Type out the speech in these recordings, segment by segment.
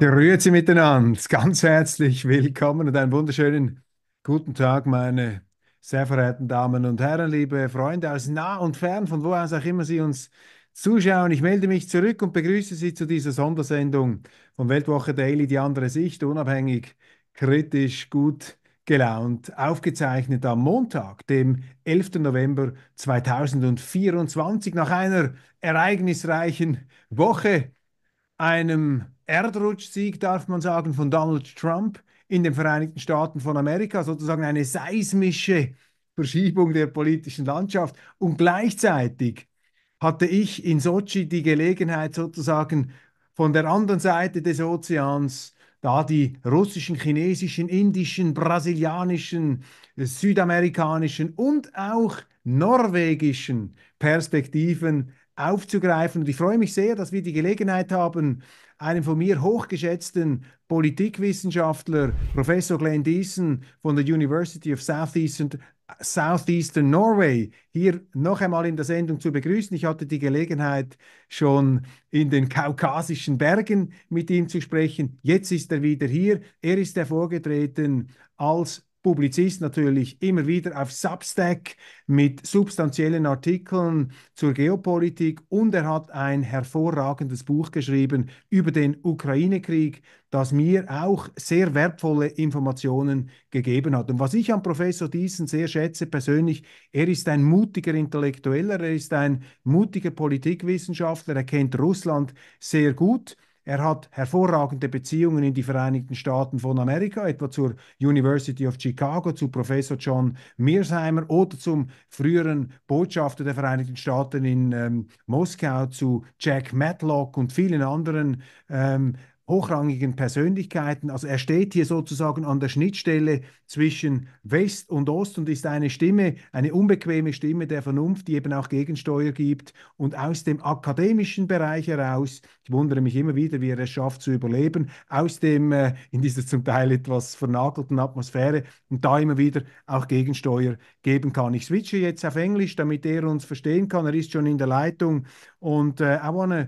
Grüezi miteinander, ganz herzlich willkommen und einen wunderschönen guten Tag, meine sehr verehrten Damen und Herren, liebe Freunde aus nah und fern, von wo aus auch immer Sie uns zuschauen. Ich melde mich zurück und begrüße Sie zu dieser Sondersendung von Weltwoche Daily, die andere Sicht, unabhängig, kritisch, gut gelaunt, aufgezeichnet am Montag, dem 11. November 2024, nach einer ereignisreichen Woche, einem Erdrutschsieg, darf man sagen, von Donald Trump in den Vereinigten Staaten von Amerika, sozusagen eine seismische Verschiebung der politischen Landschaft. Und gleichzeitig hatte ich in Sotschi die Gelegenheit, sozusagen von der anderen Seite des Ozeans, da die russischen, chinesischen, indischen, brasilianischen, südamerikanischen und auch norwegischen Perspektiven aufzugreifen. Und ich freue mich sehr, dass wir die Gelegenheit haben, einen von mir hochgeschätzten Politikwissenschaftler, Professor Glenn Diesen von der University of Southeastern Norway, hier noch einmal in der Sendung zu begrüßen. Ich hatte die Gelegenheit, schon in den kaukasischen Bergen mit ihm zu sprechen. Jetzt ist er wieder hier. Er ist hervorgetreten als Publizist, natürlich immer wieder auf Substack mit substanziellen Artikeln zur Geopolitik, und er hat ein hervorragendes Buch geschrieben über den Ukraine-Krieg, das mir auch sehr wertvolle Informationen gegeben hat. Und was ich an Professor Diesen sehr schätze persönlich: Er ist ein mutiger Intellektueller, er ist ein mutiger Politikwissenschaftler, er kennt Russland sehr gut. Er hat hervorragende Beziehungen in die Vereinigten Staaten von Amerika, etwa zur University of Chicago, zu Professor John Mearsheimer oder zum früheren Botschafter der Vereinigten Staaten in Moskau, zu Jack Matlock und vielen anderen hochrangigen Persönlichkeiten. Also er steht hier sozusagen an der Schnittstelle zwischen West und Ost und ist eine Stimme, eine unbequeme Stimme der Vernunft, die eben auch Gegensteuer gibt. Und aus dem akademischen Bereich heraus, ich wundere mich immer wieder, wie er es schafft zu überleben, aus dem, in dieser zum Teil etwas vernagelten Atmosphäre, und da immer wieder auch Gegensteuer geben kann. Ich switche jetzt auf Englisch, damit er uns verstehen kann. Er ist schon in der Leitung. Und I want to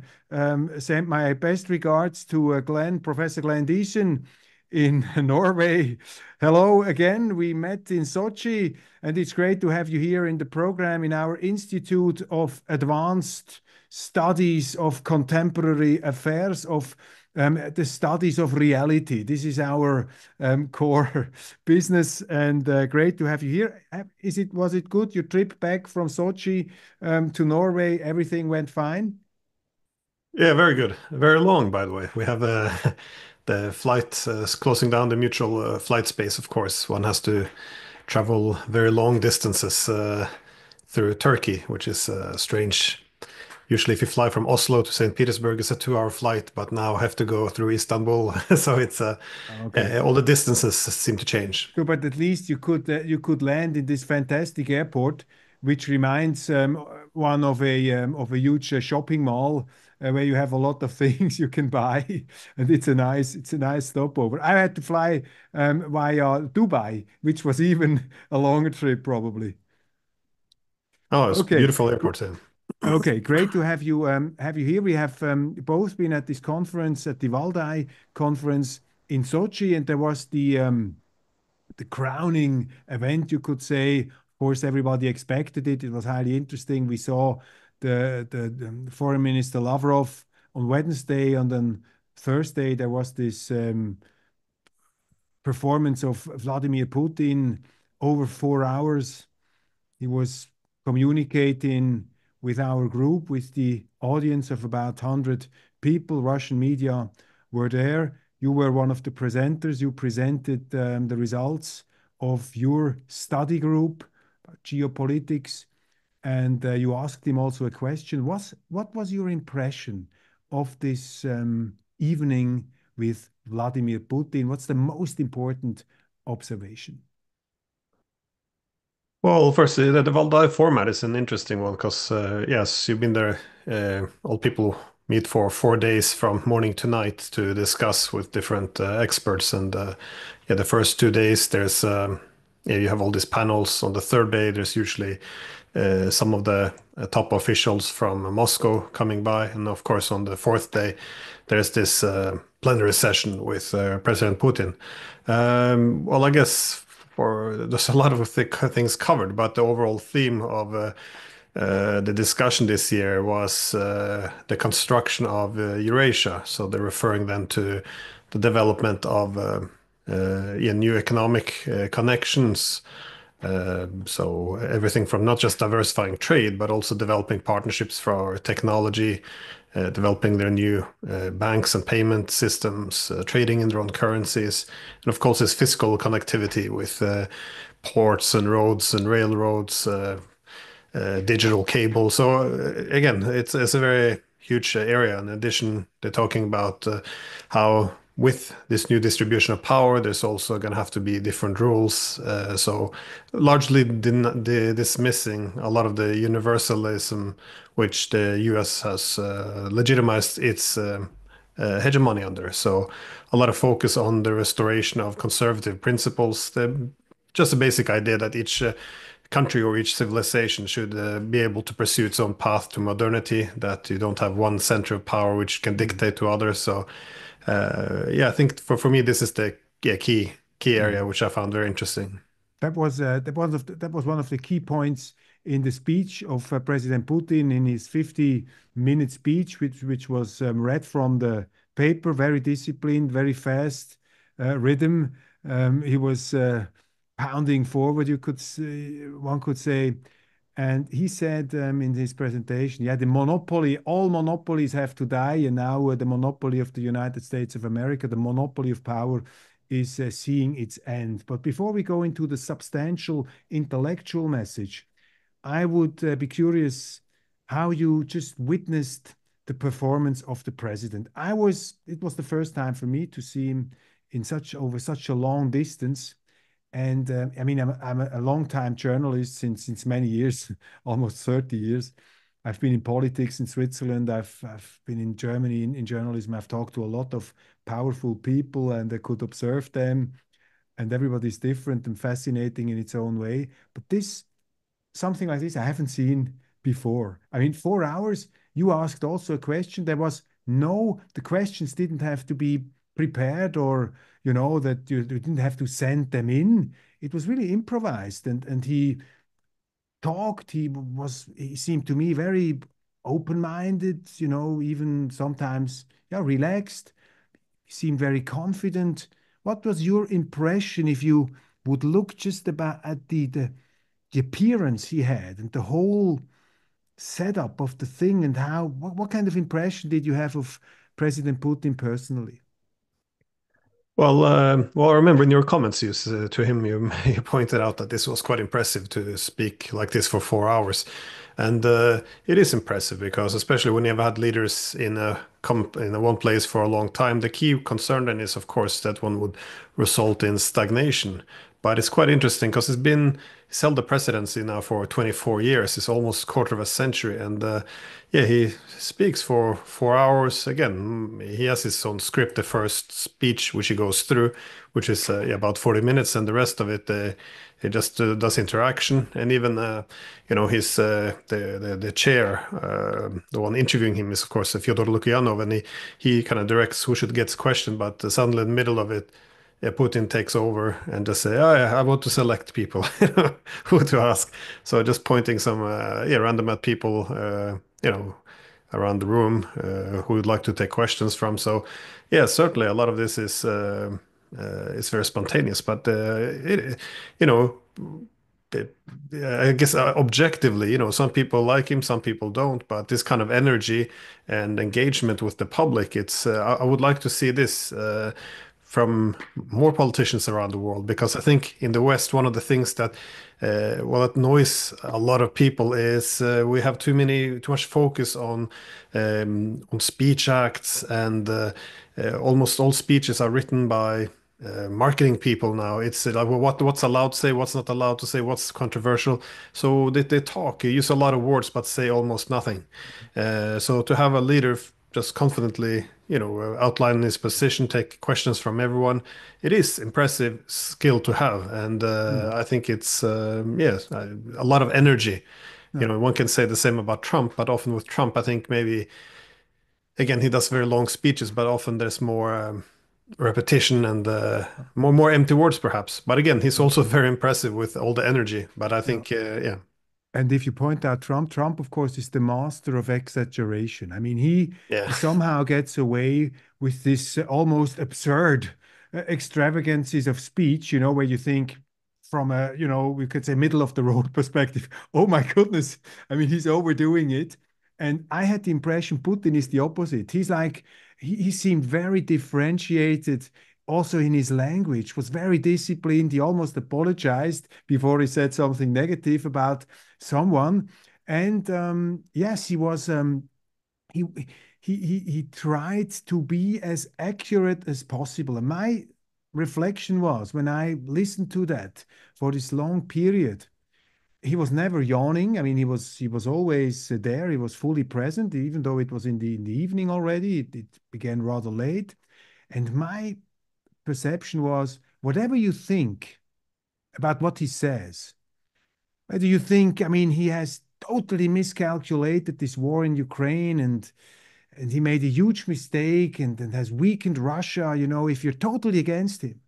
send my best regards to Professor Glenn Diesen in Norway. Hello again. We met in Sochi, and it's great to have you here in the program in our Institute of Advanced Studies of Contemporary Affairs, of the studies of reality. This is our core business, and great to have you here. Was it good? Your trip back from Sochi to Norway, everything went fine? Yeah, very good. Very long, by the way. We have the flight closing down the mutual flight space, of course. One has to travel very long distances through Turkey, which is strange. Usually, if you fly from Oslo to St. Petersburg, it's a 2-hour flight, but now have to go through Istanbul. So it's Okay. all the distances seem to change. So, but at least you could land in this fantastic airport, which reminds one of a huge shopping mall where you have a lot of things you can buy, and it's a nice stopover. I had to fly via Dubai, which was even a longer trip probably. Oh, it's Okay. beautiful airport. Yeah. Okay, great to have you here. We have both been at this conference, at the Valdai conference in Sochi, and there was the crowning event, you could say. Of course, everybody expected it. It was highly interesting. We saw the Foreign Minister Lavrov on Wednesday, and then Thursday there was this performance of Vladimir Putin over 4 hours. He was communicating with our group, with the audience of about 100 people. Russian media were there. You were one of the presenters. You presented the results of your study group, geopolitics, and you asked him also a question. What was your impression of this evening with Vladimir Putin? What's the most important observation? Well, firstly, the Valdai format is an interesting one because, yes, you've been there. All people meet for 4 days from morning to night to discuss with different experts. And the first 2 days, you have all these panels. On the third day, there's usually some of the top officials from Moscow coming by. And of course, on the fourth day, there's this plenary session with President Putin. Well, I guess there's a lot of things covered, but the overall theme of the discussion this year was the construction of Eurasia. So they're referring then to the development of yeah, new economic connections. So everything from not just diversifying trade, but also developing partnerships for technology, developing their new banks and payment systems, trading in their own currencies, and of course, this fiscal connectivity with ports and roads and railroads, digital cable. So again, it's a very huge area. In addition, they're talking about how with this new distribution of power, there's also going to have to be different rules. So largely dismissing a lot of the universalism which the US has legitimized its hegemony under. So a lot of focus on the restoration of conservative principles. Just a basic idea that each country or each civilization should be able to pursue its own path to modernity, that you don't have one center of power which can dictate to others. So, yeah, I think for me, this is the yeah, key area Mm. which I found very interesting. That was one of the key points in the speech of President Putin in his 50-minute speech, which was read from the paper, very disciplined, very fast rhythm. He was pounding forward, one could say. And he said in his presentation, yeah, the monopoly, all monopolies have to die. And now the monopoly of the United States of America, the monopoly of power is seeing its end. But before we go into the substantial intellectual message, I would be curious how you just witnessed the performance of the president. It was the first time for me to see him over such a long distance. And I mean, I'm a long-time journalist since many years, almost 30 years. I've been in politics in Switzerland. I've been in Germany in journalism. I've talked to a lot of powerful people, and I could observe them. And everybody's different and fascinating in its own way. But something like this, I haven't seen before. I mean, 4 hours. You asked also a question. The questions didn't have to be prepared, or that you didn't have to send them in. It was really improvised, and he talked. He seemed to me very open-minded, even sometimes, yeah, relaxed. He seemed very confident. What was your impression if you would look just about at the appearance he had and the whole setup of the thing, and what kind of impression did you have of President Putin personally? Well, I remember in your comments to him, you pointed out that this was quite impressive to speak like this for 4 hours, and it is impressive because especially when you've had leaders in a one place for a long time, the key concern then is, of course, that one would result in stagnation. But it's quite interesting because he's held the presidency now for 24 years. It's almost a quarter of a century, and yeah, he speaks for 4 hours. Again, he has his own script, the first speech, which he goes through, which is yeah, about 40 minutes, and the rest of it, he just does interaction. And even, his the chair, the one interviewing him is, of course, Fyodor Lukyanov, and he kind of directs who should get questioned, but suddenly in the middle of it, yeah, Putin takes over and just say, "Oh, yeah, I want to select people who to ask." So just pointing some yeah, random at people, around the room who would like to take questions from. So yeah, certainly a lot of this is very spontaneous, but you know. it- I guess objectively, some people like him, some people don't, but this kind of energy and engagement with the public, I would like to see this from more politicians around the world, because I think in the West, one of the things that that annoys a lot of people is we have too much focus on speech acts, and almost all speeches are written by marketing people now. It's like, well, what's allowed to say, what's not allowed to say, what's controversial. So they talk, use a lot of words, but say almost nothing. So to have a leader just confidently, outline his position, take questions from everyone, it is impressive skill to have, and Hmm. I think it's yes, a lot of energy. You No. know, one can say the same about Trump, but often with Trump, I think maybe again he does very long speeches, but often there's more repetition and more empty words perhaps. But again, he's Yeah. also very impressive with all the energy. But I Yeah. think yeah, And if you point out Trump, of course, is the master of exaggeration. I mean, he yeah. somehow gets away with this almost absurd extravagances of speech, where you think from a, we could say middle of the road perspective, oh my goodness, I mean, he's overdoing it. And I had the impression Putin is the opposite. He's like, he seemed very differentiated also in his language, was very disciplined. He almost apologized before he said something negative about someone. And yes, he was. He, he tried to be as accurate as possible. And my reflection was when I listened to that for this long period, he was never yawning. I mean, he was always there. He was fully present, even though it was in the evening already. It began rather late. And my perception was, whatever you think about what he says, whether you think, I mean, he has totally miscalculated this war in Ukraine and he made a huge mistake and has weakened Russia, if you're totally against him,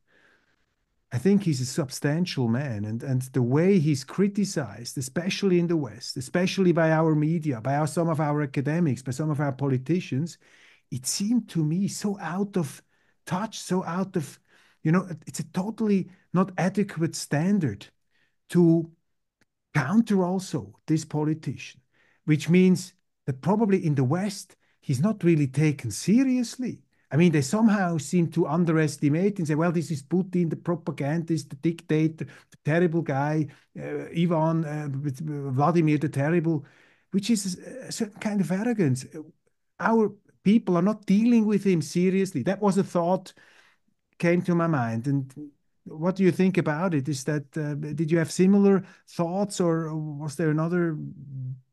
I think he's a substantial man. And the way he's criticized, especially in the West, especially by our media, by some of our academics, by some of our politicians, it seemed to me so out of touch, so out of, it's a totally not adequate standard to counter also this politician, which means that probably in the West, he's not really taken seriously. I mean, they somehow seem to underestimate and say, well, this is Putin, the propagandist, the dictator, the terrible guy, Vladimir the Terrible, which is a certain kind of arrogance. Our people are not dealing with him seriously. That was a thought came to my mind. And what do you think about it? Is that did you have similar thoughts, or was there another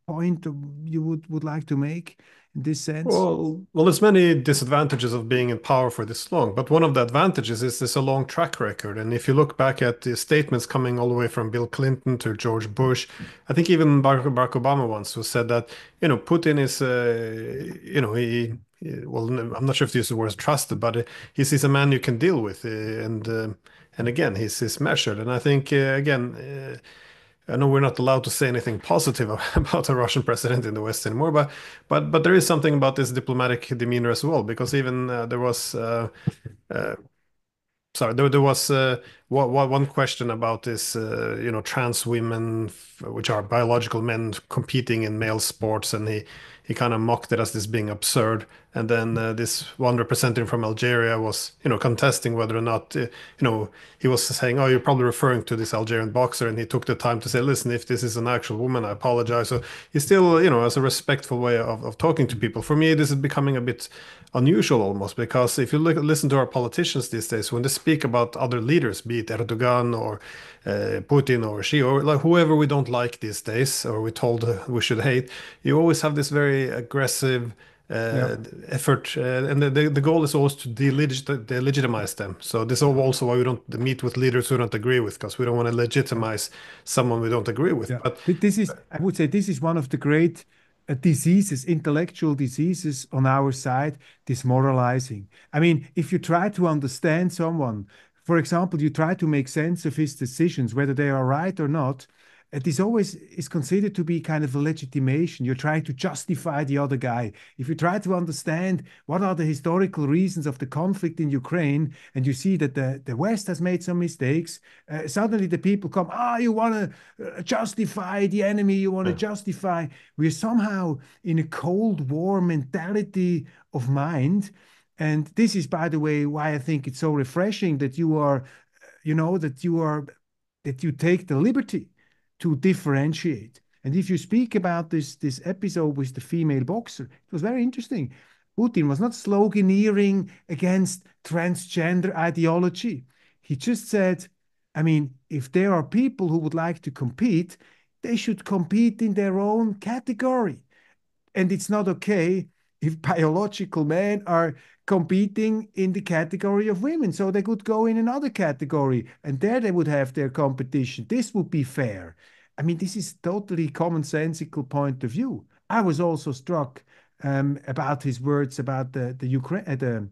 point you would like to make in this sense? Well, there's many disadvantages of being in power for this long, but one of the advantages is there's a long track record. And if you look back at the statements coming all the way from Bill Clinton to George Bush, I think even Barack Obama once who said that, Putin is, well, I'm not sure if this is the word trusted, but he's a man you can deal with, and again, he's measured. And I think I know we're not allowed to say anything positive about a Russian president in the West anymore, but there is something about this diplomatic demeanor as well, because even there was uh, sorry, there was one question about this, trans women, which are biological men competing in male sports, and he kind of mocked it as this being absurd. And then this one representative from Algeria was, contesting whether or not, he was saying, "Oh, you're probably referring to this Algerian boxer," and he took the time to say, "Listen, if this is an actual woman, I apologize." So he still, has a respectful way of talking to people. For me, this is becoming a bit unusual almost, because if you listen to our politicians these days, when they speak about other leaders, be it Erdogan or Putin or Xi or like whoever we don't like these days, or we told we should hate, you always have this very aggressive Yeah. effort, and the goal is always to delegitimize them. So this is also why we don't meet with leaders we don't agree with, because we don't want to Yeah. legitimize someone we don't agree with. Yeah, But this is, I would say, this is one of the great diseases, intellectual diseases on our side, this moralizing. I mean, if you try to understand someone, for example, you try to make sense of his decisions, whether they are right or not, this always is considered to be kind of a legitimation. You're trying to justify the other guy. If you try to understand what are the historical reasons of the conflict in Ukraine, and you see that the West has made some mistakes, suddenly the people come, you want to justify the enemy, you want to yeah, justify. We're somehow in a Cold War mentality of mind. And this is, by the way, why I think it's so refreshing that you are, that you take the liberty to differentiate. And if you speak about this episode with the female boxer, it was very interesting. Putin was not sloganeering against transgender ideology. He just said, I mean, if there are people who would like to compete, they should compete in their own category. And it's not okay if biological men are competing in the category of women. So they could go in another category and there they would have their competition. This would be fair. I mean, this is totally commonsensical point of view. I was also struck about his words about the Ukraine,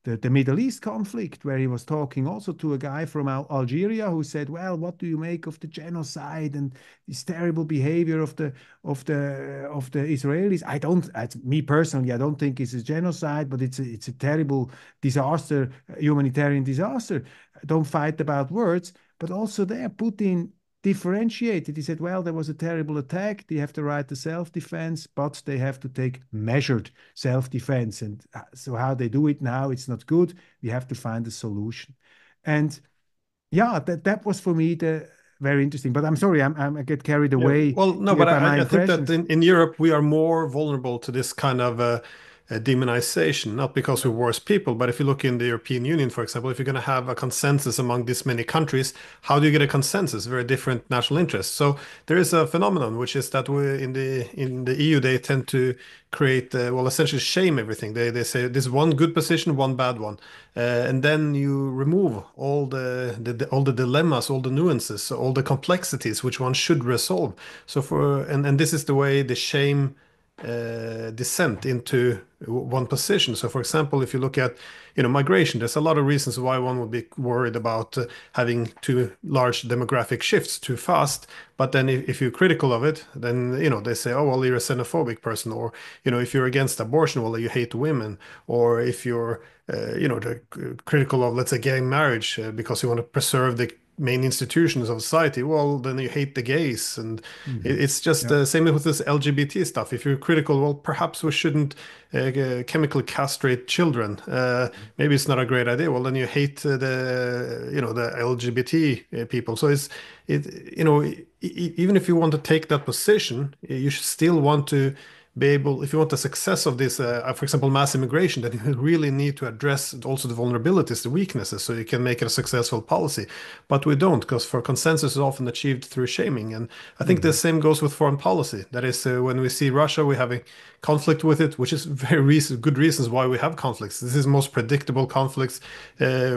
the Middle East conflict, where he was talking also to a guy from Algeria who said, "Well, what do you make of the genocide and this terrible behavior of the Israelis?" I don't, me personally, I don't think it's a genocide, but it's a terrible disaster, humanitarian disaster. Don't fight about words, but also there, Putin differentiated. He said, well, there was a terrible attack. They have the right to self-defense, but they have to take measured self-defense. And so how they do it now, it's not good. We have to find a solution. And yeah, that was for me the very interesting. But I'm sorry, I get carried Yeah, away well, no, here but by my I think that impressions. in Europe we are more vulnerable to this kind of demonization, not because we're worse people, but if you look in the European Union, for example, if you're going to have a consensus among this many countries, how do you get a consensus? Very different national interests. So there is a phenomenon, which is that we in the EU they tend to create, well, essentially shame everything. They say this one good position, one bad one, and then you remove all all the dilemmas, all the nuances, all the complexities which one should resolve. So and this is the way the shame descent into one position. So, for example, if you look at migration, there's a lot of reasons why one would be worried about having too large demographic shifts too fast. But then, if you're critical of it, then they say, oh well, you're a xenophobic person, or if you're against abortion, well, you hate women, or if you're critical of, let's say, gay marriage because you want to preserve the main institutions of society, well, then you hate the gays. And Mhm. it's just Yeah. the same with this LGBT stuff. If you're critical, well, perhaps we shouldn't chemically castrate children. Maybe it's not a great idea. Well, then you hate the LGBT people. So even if you want to take that position, you should still want to be able, if you want the success of this, for example, mass immigration, then you really need to address also the vulnerabilities, the weaknesses, so you can make it a successful policy. But we don't, because for consensus is often achieved through shaming. And I think the Mhm. same goes with foreign policy. That is, when we see Russia, we have a conflict with it, which is very good reasons why we have conflicts. This is most predictable conflicts,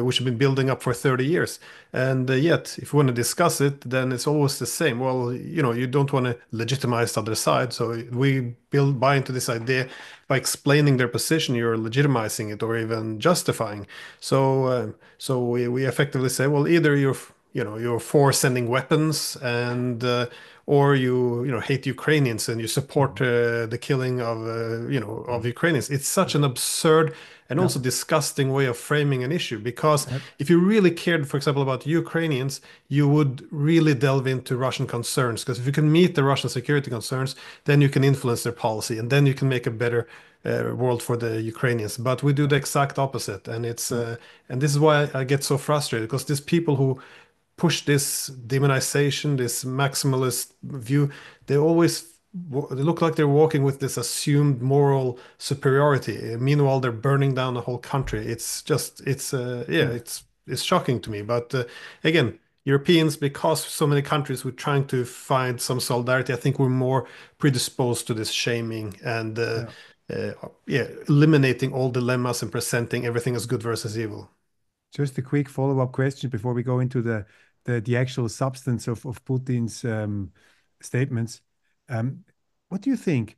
which have been building up for 30 years. And yet, if we want to discuss it, then it's always the same. Well, you don't want to legitimize the other side. So we buy into this idea by explaining their position, you're legitimizing it or even justifying. So we effectively say, well, either you're for sending weapons and or you hate Ukrainians and you support Mhm. the killing of of Mhm. Ukrainians. It's such an absurd and Yeah. also disgusting way of framing an issue, because Uh, if you really cared, for example, about Ukrainians, you would really delve into Russian concerns, because if you can meet the Russian security concerns, then you can influence their policy and then you can make a better world for the Ukrainians. But we do the exact opposite, and it's yeah. and this is why I get so frustrated, because these people who push this demonization, this maximalist view, they always they look like they're walking with this assumed moral superiority. Meanwhile, they're burning down the whole country. It's just, yeah, Yeah. it's shocking to me. But again, Europeans, because so many countries were trying to find some solidarity, I think we're more predisposed to this shaming and Yeah. uh, yeah, eliminating all dilemmas and presenting everything as good versus evil. Just a quick follow-up question before we go into the actual substance of Putin's statements. Um, what do you think?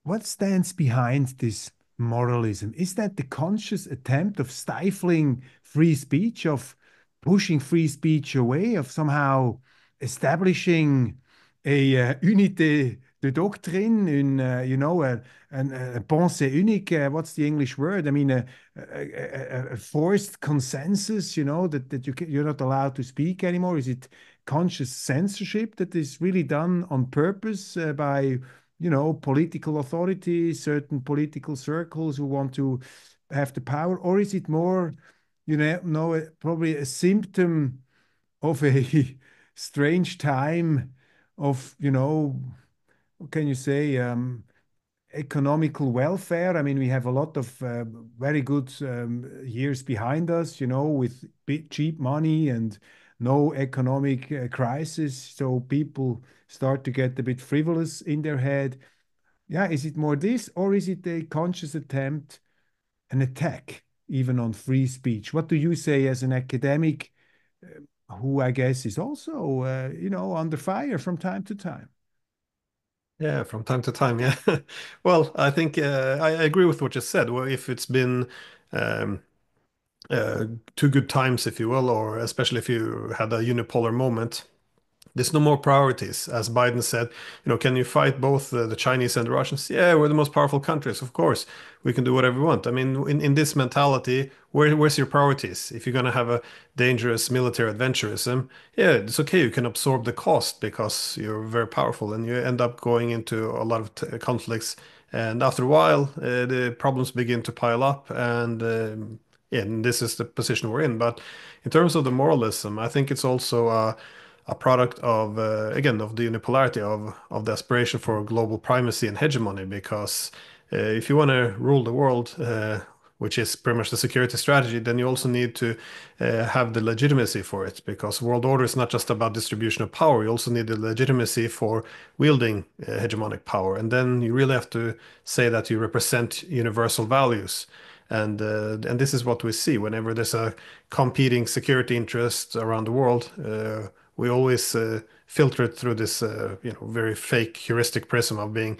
What stands behind this moralism? Is that the conscious attempt of stifling free speech, of pushing free speech away, of somehow establishing a unité de doctrine, a pensée unique? What's the English word? I mean, a forced consensus, that you're not allowed to speak anymore? Is it conscious censorship that is really done on purpose by political authorities, certain political circles who want to have the power? Or is it more, no, probably a symptom of a strange time of, what can you say, economical welfare? I mean, we have a lot of very good years behind us, with cheap money and no economic crisis. So people start to get a bit frivolous in their head. Yeah, is it more this, or is it a conscious attempt, an attack even on free speech? What do you say as an academic? who I guess is also, under fire from time to time. Yeah, from time to time, yeah. Well, I think I agree with what you said. Well, if it's been um, uh, two good times, if you will, or especially if you had a unipolar moment, there's no more priorities. As Biden said, can you fight both the Chinese and the Russians? Yeah, we're the most powerful countries. Of course, we can do whatever we want. I mean, in this mentality, where's your priorities? If you're going to have a dangerous military adventurism, yeah, it's okay. You can absorb the cost because you're very powerful and you end up going into a lot of conflicts. And after a while, the problems begin to pile up. Yeah, and this is the position we're in. But in terms of the moralism, I think it's also a product of again of the unipolarity of the aspiration for global primacy and hegemony. Because if you want to rule the world, which is pretty much the security strategy, then you also need to have the legitimacy for it. Because world order is not just about distribution of power; you also need the legitimacy for wielding hegemonic power, and then you really have to say that you represent universal values. And this is what we see whenever there's a competing security interest around the world. We always filter it through this, very fake heuristic prism of being,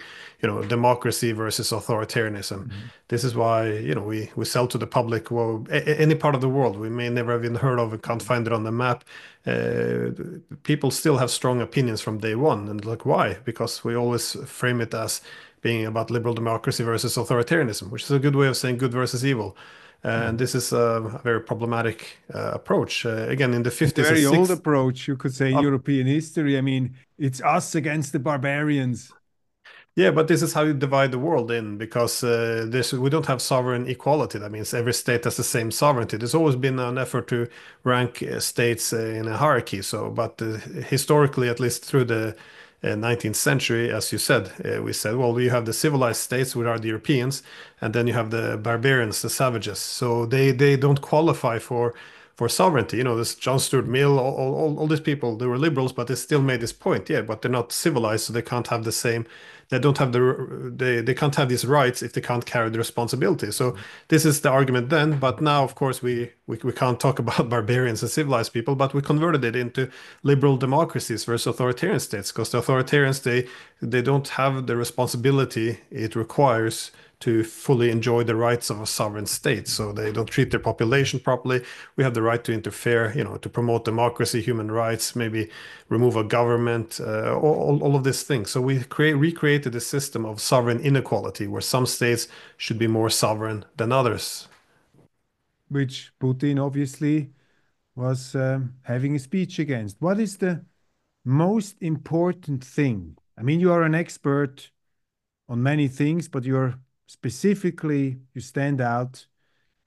democracy versus authoritarianism. Mhm. This is why, we sell to the public, well, any part of the world we may never have even heard of and can't find it on the map. Uh, People still have strong opinions from day one. And like, why? Because we always frame it as being about liberal democracy versus authoritarianism, which is a good way of saying good versus evil. And Mhm. this is a very problematic approach. Again, in the It's a 50s and very old 60s, approach, you could say, in European history. I mean, it's us against the barbarians. yeah, but this is how you divide the world in because we don't have sovereign equality. That means every state has the same sovereignty. There's always been an effort to rank states in a hierarchy. But historically, at least through the 19th century, as you said, we said, well, you have the civilized states, which are the Europeans, and then you have the barbarians, the savages. So they don't qualify for sovereignty. This John Stuart Mill, all these people, they were liberals, but they still made this point. Yeah, but they're not civilized, so they can't have the same. They don't have they can't have these rights if they can't carry the responsibility. So this is the argument then. But now, of course, we can't talk about barbarians and civilized people, but we converted it into liberal democracies versus authoritarian states because the authoritarians they don't have the responsibility it requires to fully enjoy the rights of a sovereign state. So they don't treat their population properly. We have the right to interfere, to promote democracy, human rights, maybe remove a government, all of these things. So we recreated a system of sovereign inequality where some states should be more sovereign than others. Which Putin obviously was having a speech against. What is the most important thing? I mean, you are an expert on many things, but you stand out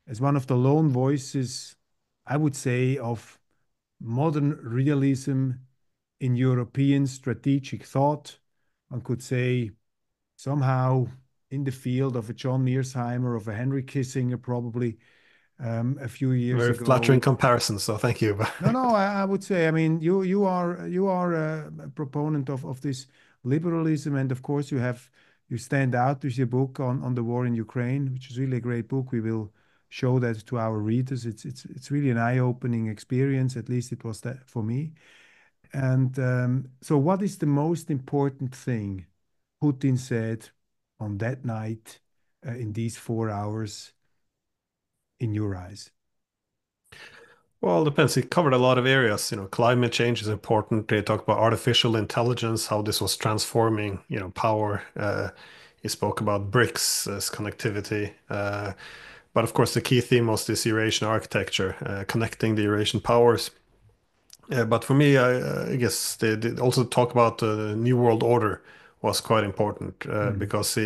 as one of the lone voices, I would say, of modern realism in European strategic thought. One could say somehow in the field of a John Mearsheimer, of a Henry Kissinger, probably a few years Very flattering ago. comparison, so thank you. No, no, I would say, I mean, you are a proponent of this liberalism, and of course you stand out with your book on the war in Ukraine, which is really a great book. We will show that to our readers. It's really an eye-opening experience. At least it was that for me. And so, what is the most important thing Putin said on that night in these 4 hours in your eyes? Well, it depends. He covered a lot of areas. Climate change is important. They talked about artificial intelligence, how this was transforming, power. He spoke about BRICS as connectivity. But of course, the key theme was this Eurasian architecture, connecting the Eurasian powers. But for me, I guess they also talk about the New World Order was quite important Mm. because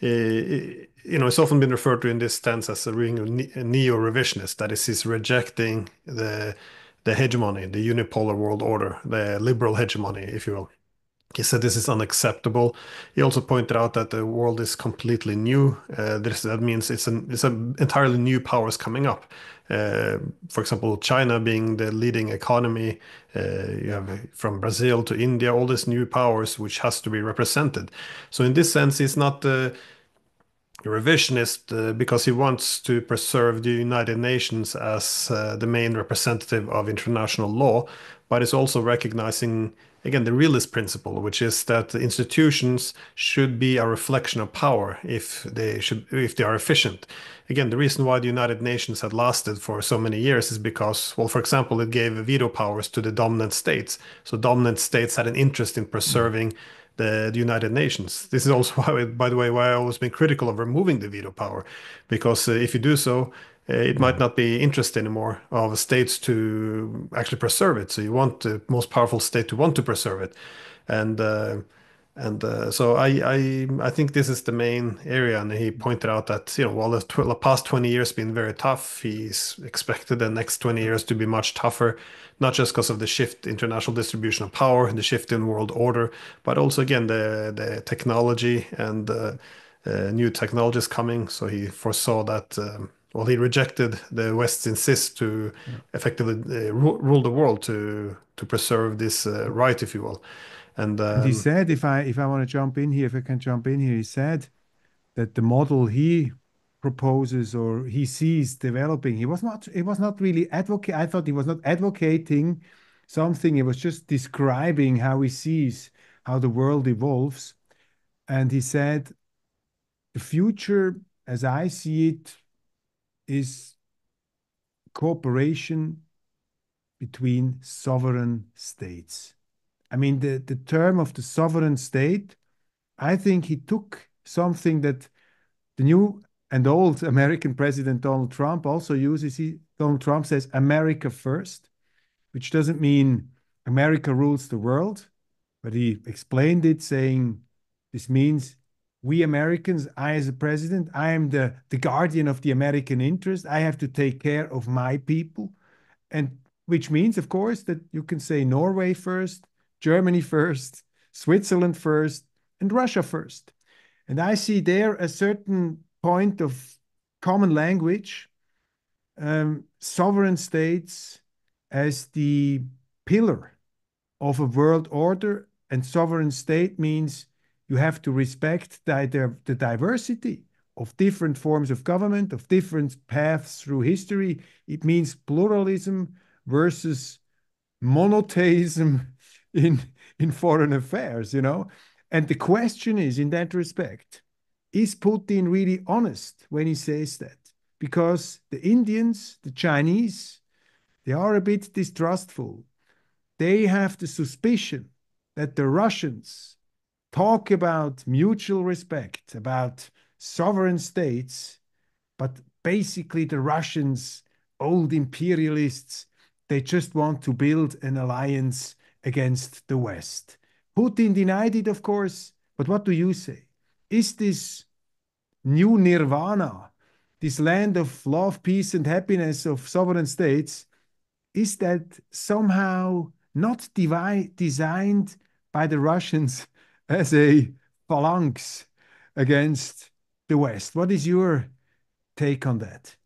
it's often been referred to in this sense as a neo-revisionist. That is, he's rejecting the hegemony, the unipolar world order, the liberal hegemony, if you will. He said this is unacceptable. He also pointed out that the world is completely new. That means it's an entirely new powers coming up. For example, China being the leading economy, you have from Brazil to India, all these new powers which has to be represented. So in this sense, revisionist because he wants to preserve the United Nations as the main representative of international law, but is also recognizing, again, the realist principle, which is that the institutions should be a reflection of power if they are efficient. Again, the reason why the United Nations had lasted for so many years is because, well, for example, it gave veto powers to the dominant states. So dominant states had an interest in preserving the United Nations. This is also why, by the way, why I've always been critical of removing the veto power, because if you do so, it might Mm. not be interest anymore of states to actually preserve it. So you want the most powerful state to want to preserve it, and so I think this is the main area. And he pointed out that, while the past 20 years been very tough, he's expected the next 20 years to be much tougher, not just because of the shift international distribution of power, the shift in world order, but also again the technology and new technologies coming. So he foresaw that. Well, he rejected the West's insist to Yeah. effectively rule the world to preserve this right, if you will. And And he said, if I want to jump in here, if I can jump in here, he said that the model he proposes or he sees developing, he was not really advocate. I thought he was not advocating something. He was just describing how he sees how the world evolves. And he said, the future, as I see it, is cooperation between sovereign states. I mean, the term of the sovereign state, I think he took something that the new and old American President Donald Trump also uses. Donald Trump says America first, which doesn't mean America rules the world, but he explained it saying this means we Americans, I as a president, I am the guardian of the American interest. I have to take care of my people. And which means, of course, that you can say Norway first, Germany first, Switzerland first, and Russia first. And I see there a certain point of common language, sovereign states as the pillar of a world order, and sovereign state means you have to respect the diversity of different forms of government, of different paths through history. It means pluralism versus monotheism in foreign affairs, you know. And the question is, in that respect, is Putin really honest when he says that? Because the Indians, the Chinese, they are a bit distrustful. They have the suspicion that the Russians talk about mutual respect, about sovereign states, but basically the Russians, old imperialists, they just want to build an alliance against the West. Putin denied it, of course, but what do you say? Is this new nirvana, this land of love, peace, and happiness of sovereign states, is that somehow not designed by the Russians as a phalanx against the West? What is your take on that?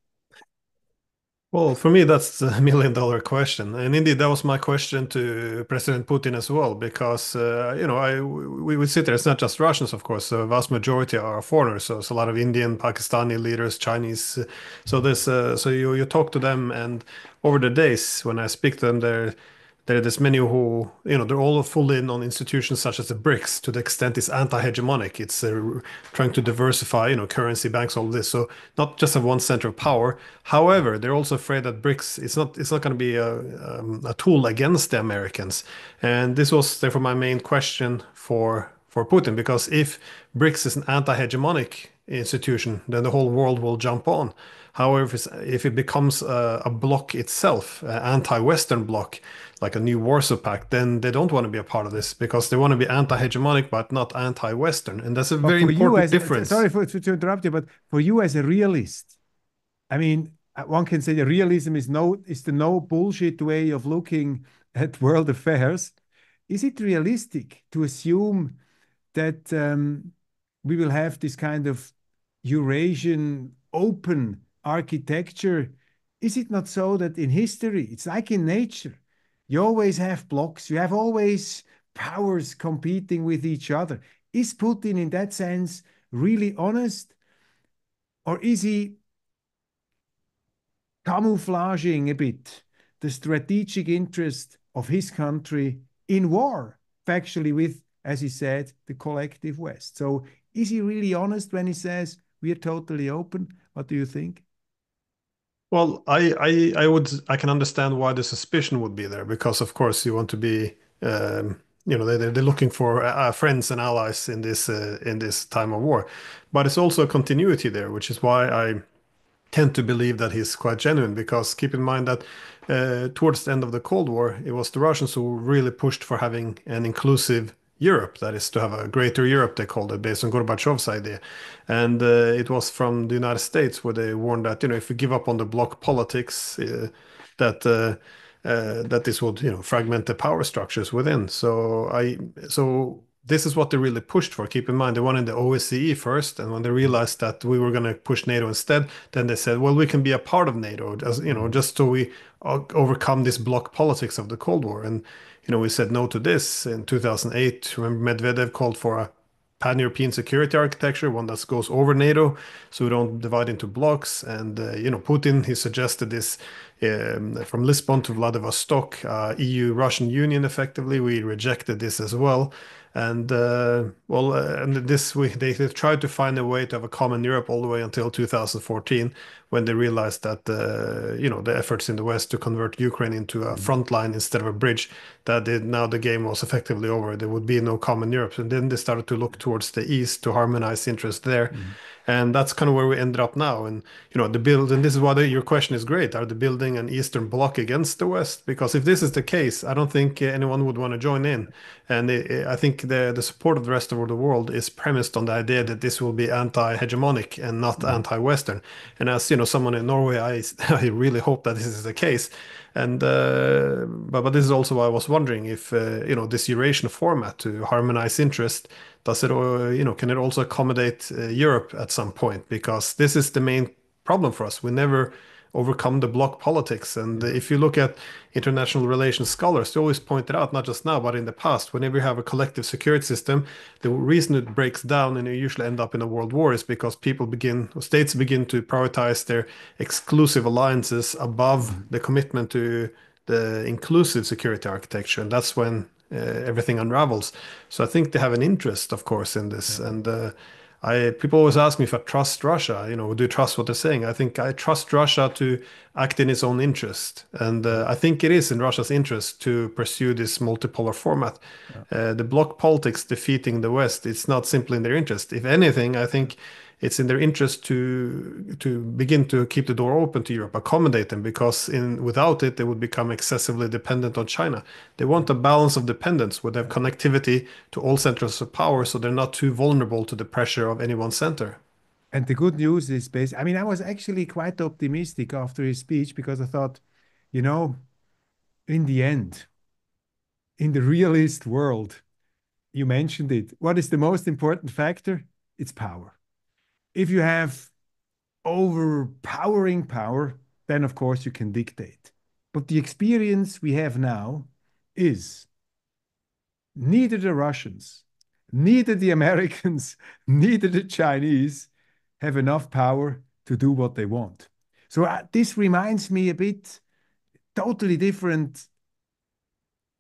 well, for me, that's the million-dollar question. And indeed, that was my question to President Putin as well, because, we would sit there. It's not just Russians, of course. The vast majority are foreigners. So it's a lot of Indian, Pakistani leaders, Chinese. So you talk to them, and over the days, when I speak to them, there's many who, they're all full in on institutions such as the BRICS to the extent it's anti-hegemonic. It's trying to diversify, currency, banks, all this. So not just have one center of power. However, they're also afraid that BRICS, it's not going to be a tool against the Americans. And this was therefore my main question for Putin, because if BRICS is an anti-hegemonic institution, then the whole world will jump on. However, if it becomes a bloc itself, an anti-Western bloc, like a new Warsaw Pact, then they don't want to be a part of this because they want to be anti-hegemonic but not anti-Western. And that's a But very for you important as, difference. sorry to interrupt you, but for you as a realist, I mean, one can say the realism is the no bullshit way of looking at world affairs. Is it realistic to assume that we will have this kind of Eurasian open architecture? Is it not so that in history, it's like in nature, you always have blocks, you have always powers competing with each other? Is Putin, in that sense, really honest? Or is he camouflaging a bit the strategic interest of his country in war, factually with, as he said, the collective West? So is he really honest when he says we are totally open? What do you think? Well, I can understand why the suspicion would be there because of course you want to be they're looking for friends and allies in this time of war, but it's also a continuity there, which is why I tend to believe that he's quite genuine because keep in mind that towards the end of the Cold War, it was the Russians who really pushed for having an inclusive Europe, that is to have a greater Europe, they called it, based on Gorbachev's idea. And it was from the United States where they warned that, if we give up on the bloc politics, that that this would, fragment the power structures within. So this is what they really pushed for. Keep in mind, they wanted the OSCE first, and when they Mm, realized that we were going to push NATO instead, then they said, "Well, we can be a part of NATO, as mm, just so we overcome this bloc politics of the Cold War." And we said no to this in 2008. Remember, Medvedev called for a pan-European security architecture, one that goes over NATO, so we don't divide into blocks. And Putin, he suggested this from Lisbon to Vladivostok, EU-Russian Union. Effectively, we rejected this as well. And and this they tried to find a way to have a common Europe all the way until 2014, when they realized that the efforts in the West to convert Ukraine into a mm, front line instead of a bridge, now the game was effectively over. There would be no common Europe, and then they started to look towards the East to harmonize interests there, mm, and that's kind of where we ended up now. And the build, and this is why your question is great. Are they building an Eastern bloc against the West? Because if this is the case, I don't think anyone would want to join in. And I think the support of the rest of the world is premised on the idea that this will be anti-hegemonic and not mm, anti-Western. And as someone in Norway, I really hope that this is the case. And but this is also why I was wondering if this Eurasian format to harmonize interest, does it can it also accommodate Europe at some point? Because this is the main problem for us. We never overcome the bloc politics. And yeah, if you look at international relations scholars, they always point it out, not just now, but in the past, whenever you have a collective security system, the reason it breaks down and you usually end up in a world war is because states begin to prioritize their exclusive alliances above mm, the commitment to the inclusive security architecture. And that's when everything unravels. So I think they have an interest, of course, in this. yeah, And I people always ask me if I trust Russia. Do you trust what they're saying? I think I trust Russia to act in its own interest, and yeah, I think it is in Russia's interest to pursue this multipolar format. yeah, The bloc politics defeating the West, it's not simply in their interest. If anything, I yeah. think it's in their interest to begin to keep the door open to Europe, accommodate them, because without it, they would become excessively dependent on China. They want a balance of dependence where they have Yeah. connectivity to all centers of power, so they're not too vulnerable to the pressure of any one center. And the good news is, I mean, I was actually quite optimistic after his speech because I thought, you know, in the end, in the realist world, you mentioned it. What is the most important factor? It's power. If you have overpowering power, then of course you can dictate. But the experience we have now is neither the Russians, neither the Americans, neither the Chinese have enough power to do what they want. So this reminds me a bit, totally different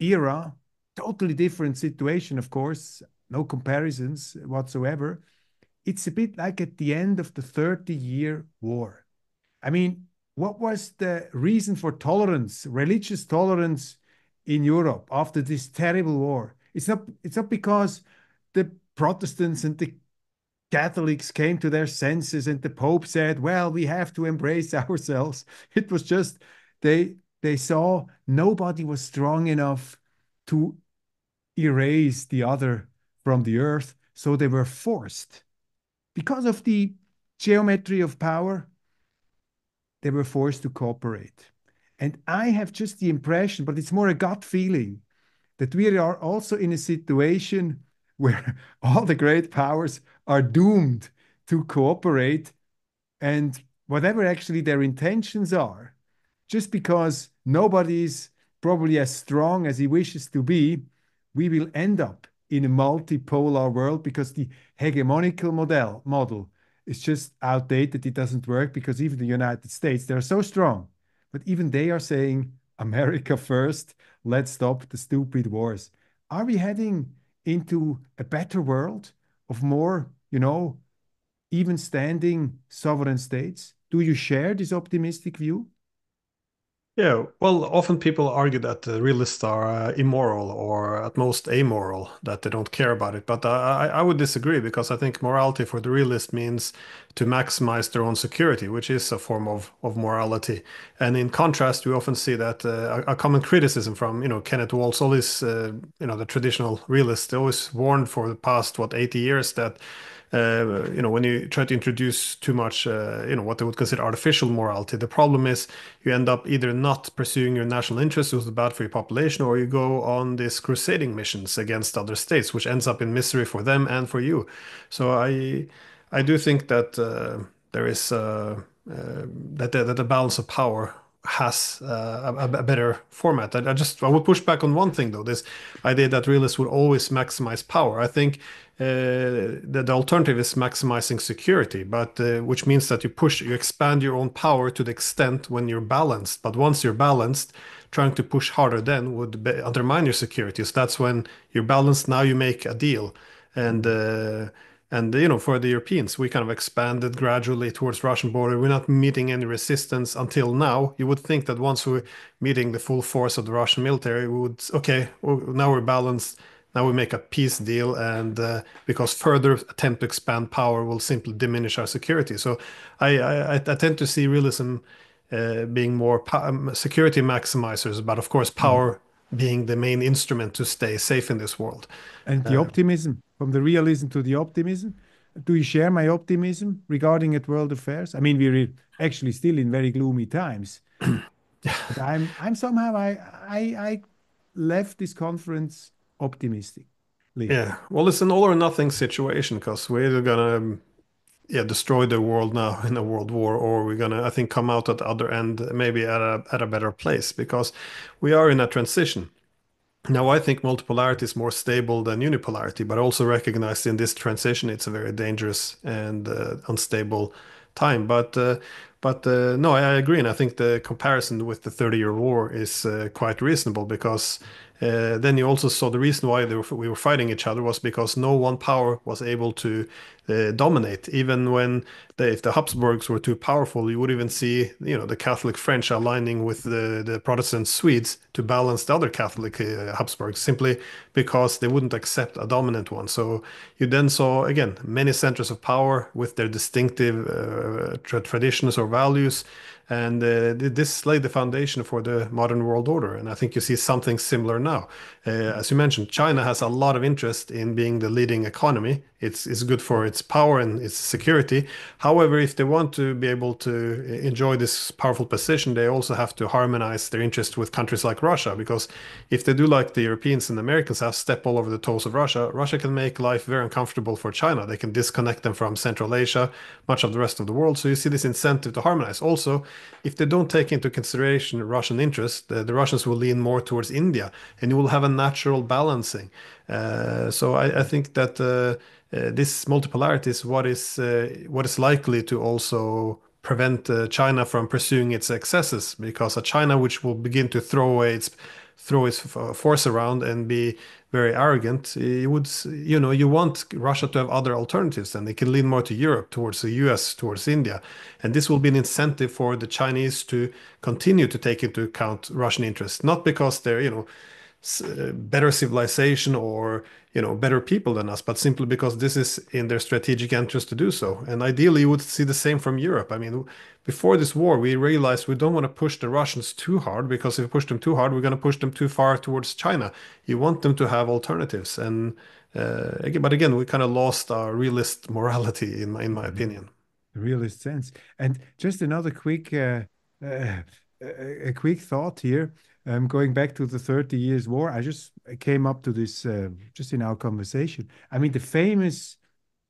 era, totally different situation, of course, no comparisons whatsoever. It's a bit like at the end of the 30-year war. I mean, what was the reason for tolerance, religious tolerance in Europe after this terrible war? It's not because the Protestants and the Catholics came to their senses and the Pope said, well, we have to embrace ourselves. It was just they saw nobody was strong enough to erase the other from the earth. So they were forced, because of the geometry of power, they were forced to cooperate. And I have just the impression, but it's more a gut feeling, that we are also in a situation where all the great powers are doomed to cooperate, and whatever actually their intentions are, just because nobody is probably as strong as he wishes to be, we will end up in a multipolar world because the hegemonical model It's just outdated. It doesn't work because even the United States, they're so strong, but even they are saying, America first, let's stop the stupid wars. Are we heading into a better world of more, even standing sovereign states? Do you share this optimistic view? Yeah, well, often people argue that the realists are immoral or at most amoral, that they don't care about it. But I would disagree because I think morality for the realist means to maximize their own security, which is a form of morality. And in contrast, we often see that a common criticism from, Kenneth Waltz, all these, the traditional realists, they always warned for the past, 80 years that when you try to introduce too much, what they would consider artificial morality, the problem is you end up either not pursuing your national interests, which is bad for your population, or you go on these crusading missions against other states, which ends up in misery for them and for you. So I do think that there is that the balance of power has a better format. I would push back on one thing though, this idea that realists would always maximize power. I think the alternative is maximizing security, but which means that you expand your own power to the extent when you're balanced. But once you're balanced, trying to push harder then would undermine your security. So that's when you're balanced. Now you make a deal, and Mhm. uh, and for the Europeans, we kind of expanded gradually towards Russian border. We're not meeting any resistance until now. You would think that once we're meeting the full force of the Russian military, we would okay, well, now we're balanced. Now we make a peace deal, and because further attempt to expand power will simply diminish our security. So I tend to see realism being more security maximizers, but of course Mhm. power being the main instrument to stay safe in this world. And the Uh, optimism, from the realism to the optimism, do you share my optimism regarding at world affairs? I mean, we're actually still in very gloomy times, but I'm somehow I left this conference optimistically. yeah, well, it's an all or nothing situation because we're either gonna destroy the world now in a world war, or we're gonna, I think, come out at the other end maybe at a better place because we are in a transition. Now, I think multipolarity is more stable than unipolarity, but I also recognize in this transition it's a very dangerous and unstable time. But no, I agree, and I think the comparison with the 30-year war is quite reasonable because then you also saw the reason why we were fighting each other was because no one power was able to dominate. Even when if the Habsburgs were too powerful, you would even see the Catholic French aligning with the Protestant Swedes to balance the other Catholic Habsburgs, simply because they wouldn't accept a dominant one. So you then saw again many centers of power with their distinctive traditions or values. And this laid the foundation for the modern world order. And I think you see something similar now. As you mentioned, China has a lot of interest in being the leading economy. It's good for its power and its security. However, if they want to be able to enjoy this powerful position, they also have to harmonize their interest with countries like Russia. Because if they do like the Europeans and Americans have step all over the toes of Russia, Russia can make life very uncomfortable for China. They can disconnect them from Central Asia, much of the rest of the world. So you see this incentive to harmonize. Also, if they don't take into consideration Russian interests, the Russians will lean more towards India, and you will have a natural balancing. So I think that this multipolarity is what is likely to also prevent China from pursuing its excesses, because a China which will begin to throw its force around and be very arrogant, you want Russia to have other alternatives, and they can lean more to Europe, towards the US, towards India, and this will be an incentive for the Chinese to continue to take into account Russian interests, not because they're better civilization or better people than us, but simply because this is in their strategic interest to do so. And ideally, you would see the same from Europe. I mean, before this war, we realized we don't want to push the Russians too hard, because if we push them too hard, we're going to push them too far towards China. You want them to have alternatives, and but again, we kind of lost our realist morality, in my Mhm. opinion. The realist sense. And just another quick, uh, a quick thought here. Going back to the 30 Years' War, I just came up to this just in our conversation. I mean, the famous,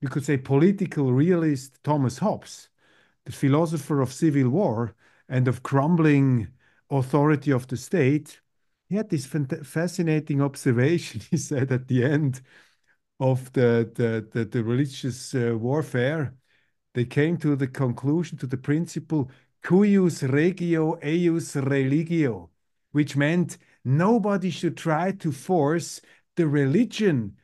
you could say, political realist Thomas Hobbes, the philosopher of civil war and of crumbling authority of the state, he had this fascinating observation. He said at the end of the religious warfare, they came to the conclusion, to the principle, cuius regio eius religio, which meant nobody should try to force the religion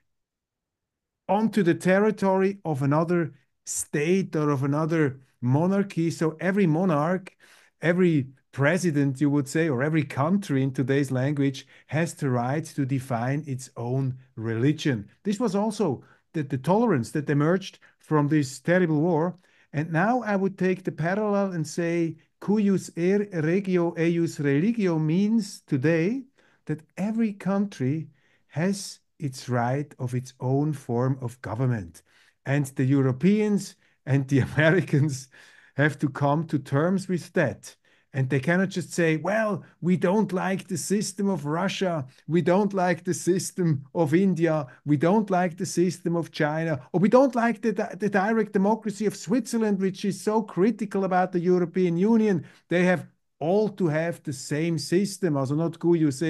onto the territory of another state or of another monarchy. So every monarch, every president, you would say, or every country in today's language has the right to define its own religion. This was also the tolerance that emerged from this terrible war. And now I would take the parallel and say, cuius regio eius religio means today that every country has its right of its own form of government. And the Europeans and the Americans have to come to terms with that. And they cannot just say, well, we don't like the system of Russia, we don't like the system of India, we don't like the system of China, or we don't like the direct democracy of Switzerland, which is so critical about the European Union. They have all to have the same system, also not cuius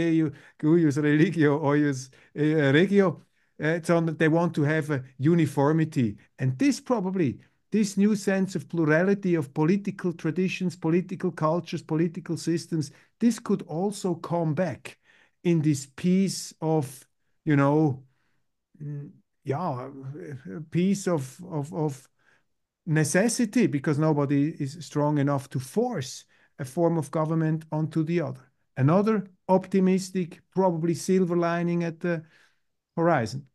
religio, eius regio, sondern they want to have a uniformity. And this new sense of plurality of political traditions, political cultures, political systems, this could also come back in this piece of, you know, yeah, piece of necessity, because nobody is strong enough to force a form of government onto the other. Another optimistic, probably silver lining at the horizon.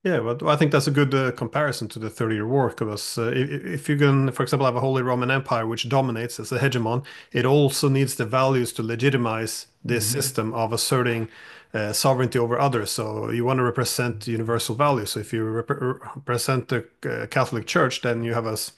Yeah, but I think that's a good comparison to the 30-year war because if you can, for example, have a Holy Roman Empire which dominates as a hegemon, it also needs the values to legitimize this Mhm. system of asserting sovereignty over others. So you want to represent universal values. So if you represent the Catholic Church, then you have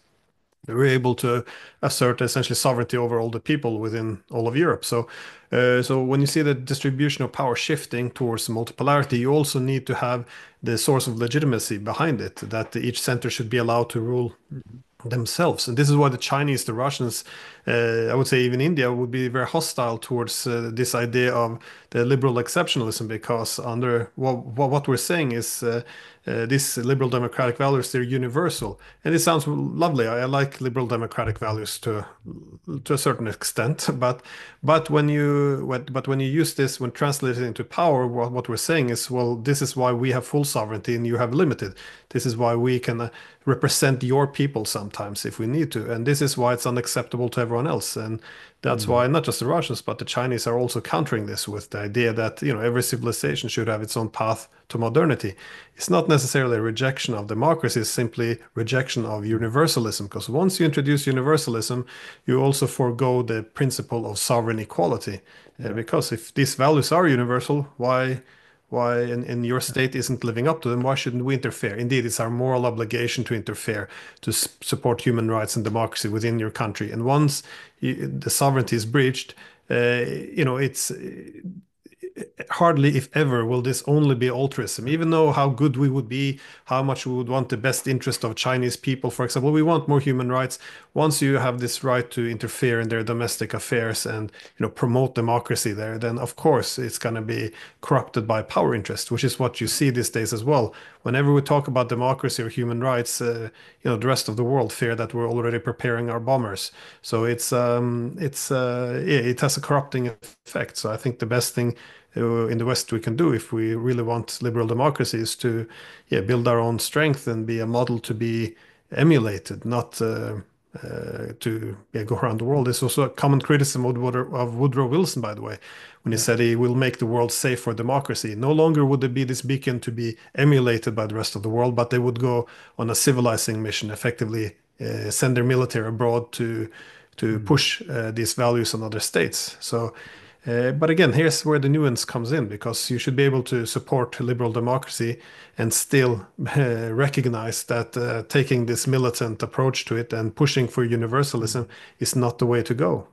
we're able to assert essentially sovereignty over all the people within all of Europe. So when you see the distribution of power shifting towards multipolarity, you also need to have the source of legitimacy behind it, that each center should be allowed to rule Mhm. themselves. And this is why the Chinese, the Russians, I would say even India would be very hostile towards this idea of the liberal exceptionalism, because under what we're saying is these liberal democratic values, they're universal. And it sounds lovely. I like liberal democratic values to a certain extent, but when you use this, when translated into power, what we're saying is, well, this is why we have full sovereignty and you have limited. This is why we can represent your people sometimes if we need to. And this is why it's unacceptable to everyone else. And that's Mhm. why not just the Russians, but the Chinese are also countering this with the idea that, every civilization should have its own path to modernity. It's not necessarily a rejection of democracy, it's simply rejection of universalism. Because once you introduce universalism, you also forego the principle of sovereign equality. Yeah. Because if these values are universal, why in your state isn't living up to them, why shouldn't we interfere? Indeed, it's our moral obligation to interfere, to support human rights and democracy within your country. And once the sovereignty is breached, it's hardly, if ever, will this only be altruism. Even though how good we would be, how much we would want the best interest of Chinese people, for example, we want more human rights. Once you have this right to interfere in their domestic affairs and promote democracy there, then of course it's going to be corrupted by power interest, which is what you see these days as well. Whenever we talk about democracy or human rights, the rest of the world fear that we're already preparing our bombers. So yeah, it has a corrupting effect. So I think the best thing in the West we can do if we really want liberal democracy is to build our own strength and be a model to be emulated, not to go around the world. There's also a common criticism of Woodrow Wilson, by the way, when he Yeah. said he will make the world safe for democracy. No longer would there be this beacon to be emulated by the rest of the world, but they would go on a civilizing mission, effectively send their military abroad to Mhm. push these values on other states. But again, here's where the nuance comes in, because you should be able to support liberal democracy and still recognize that taking this militant approach to it and pushing for universalism Mhm. is not the way to go.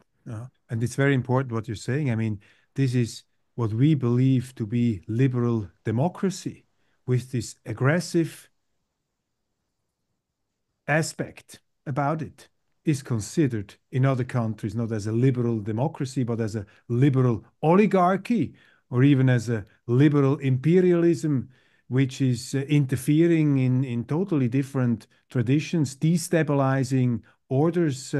And it's very important what you're saying. I mean, this is what we believe to be liberal democracy, with this aggressive aspect about it, is considered in other countries not as a liberal democracy, but as a liberal oligarchy, or even as a liberal imperialism, which is interfering in totally different traditions, destabilizing orders,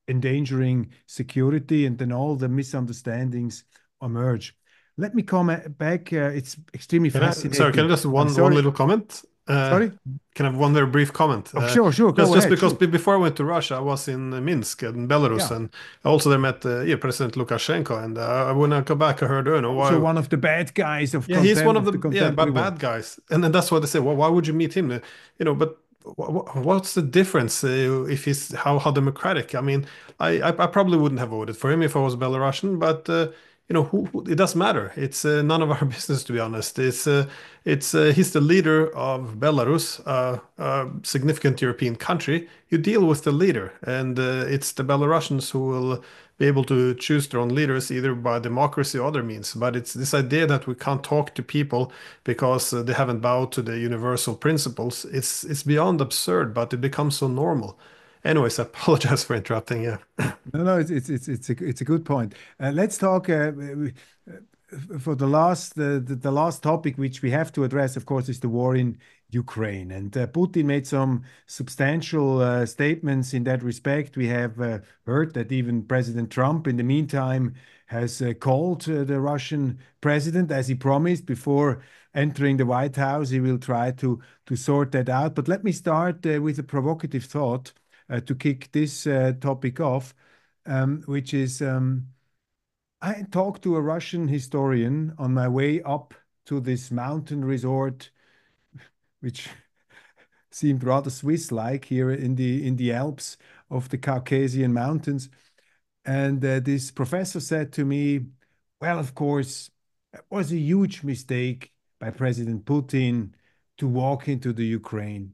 endangering security, and then all the misunderstandings emerge. Let me comment back. It's extremely Sorry, can I fascinating. just I'm one sorry. little comment? Sorry? Can I have one very brief comment? Oh, sure, sure. Go Just ahead. because Sure. before I went to Russia, I was in Minsk in Belarus, Yeah. and I also there met President Lukashenko. And when I come back, I heard, Also why? one of the bad guys of Yeah, he's one of of the the contemporary bad world. guys, and then that's why they say, well, why would you meet him? But what's the difference if he's how democratic? I mean, I probably wouldn't have voted for him if I was Belarusian, but it doesn't matter. It's none of our business, to be honest. It's he's the leader of Belarus, a significant European country. You deal with the leader, and it's the Belarusians who will be able to choose their own leaders either by democracy or other means. But it's this idea that we can't talk to people because they haven't bowed to the universal principles. It's beyond absurd, but it becomes so normal. Anyways, I apologize for interrupting you. No, no, it's a good point. Let's talk for the last the last topic which we have to address, of course, is the war in Ukraine. And Putin made some substantial statements in that respect. We have heard that even President Trump, in the meantime, has called the Russian president, as he promised before entering the White House. He will try to sort that out. But let me start with a provocative thought to kick this topic off, which is I talked to a Russian historian on my way up to this mountain resort, which seemed rather Swiss-like here in the Alps of the Caucasian mountains. And this professor said to me, well, of course, it was a huge mistake by President Putin to walk into the Ukraine.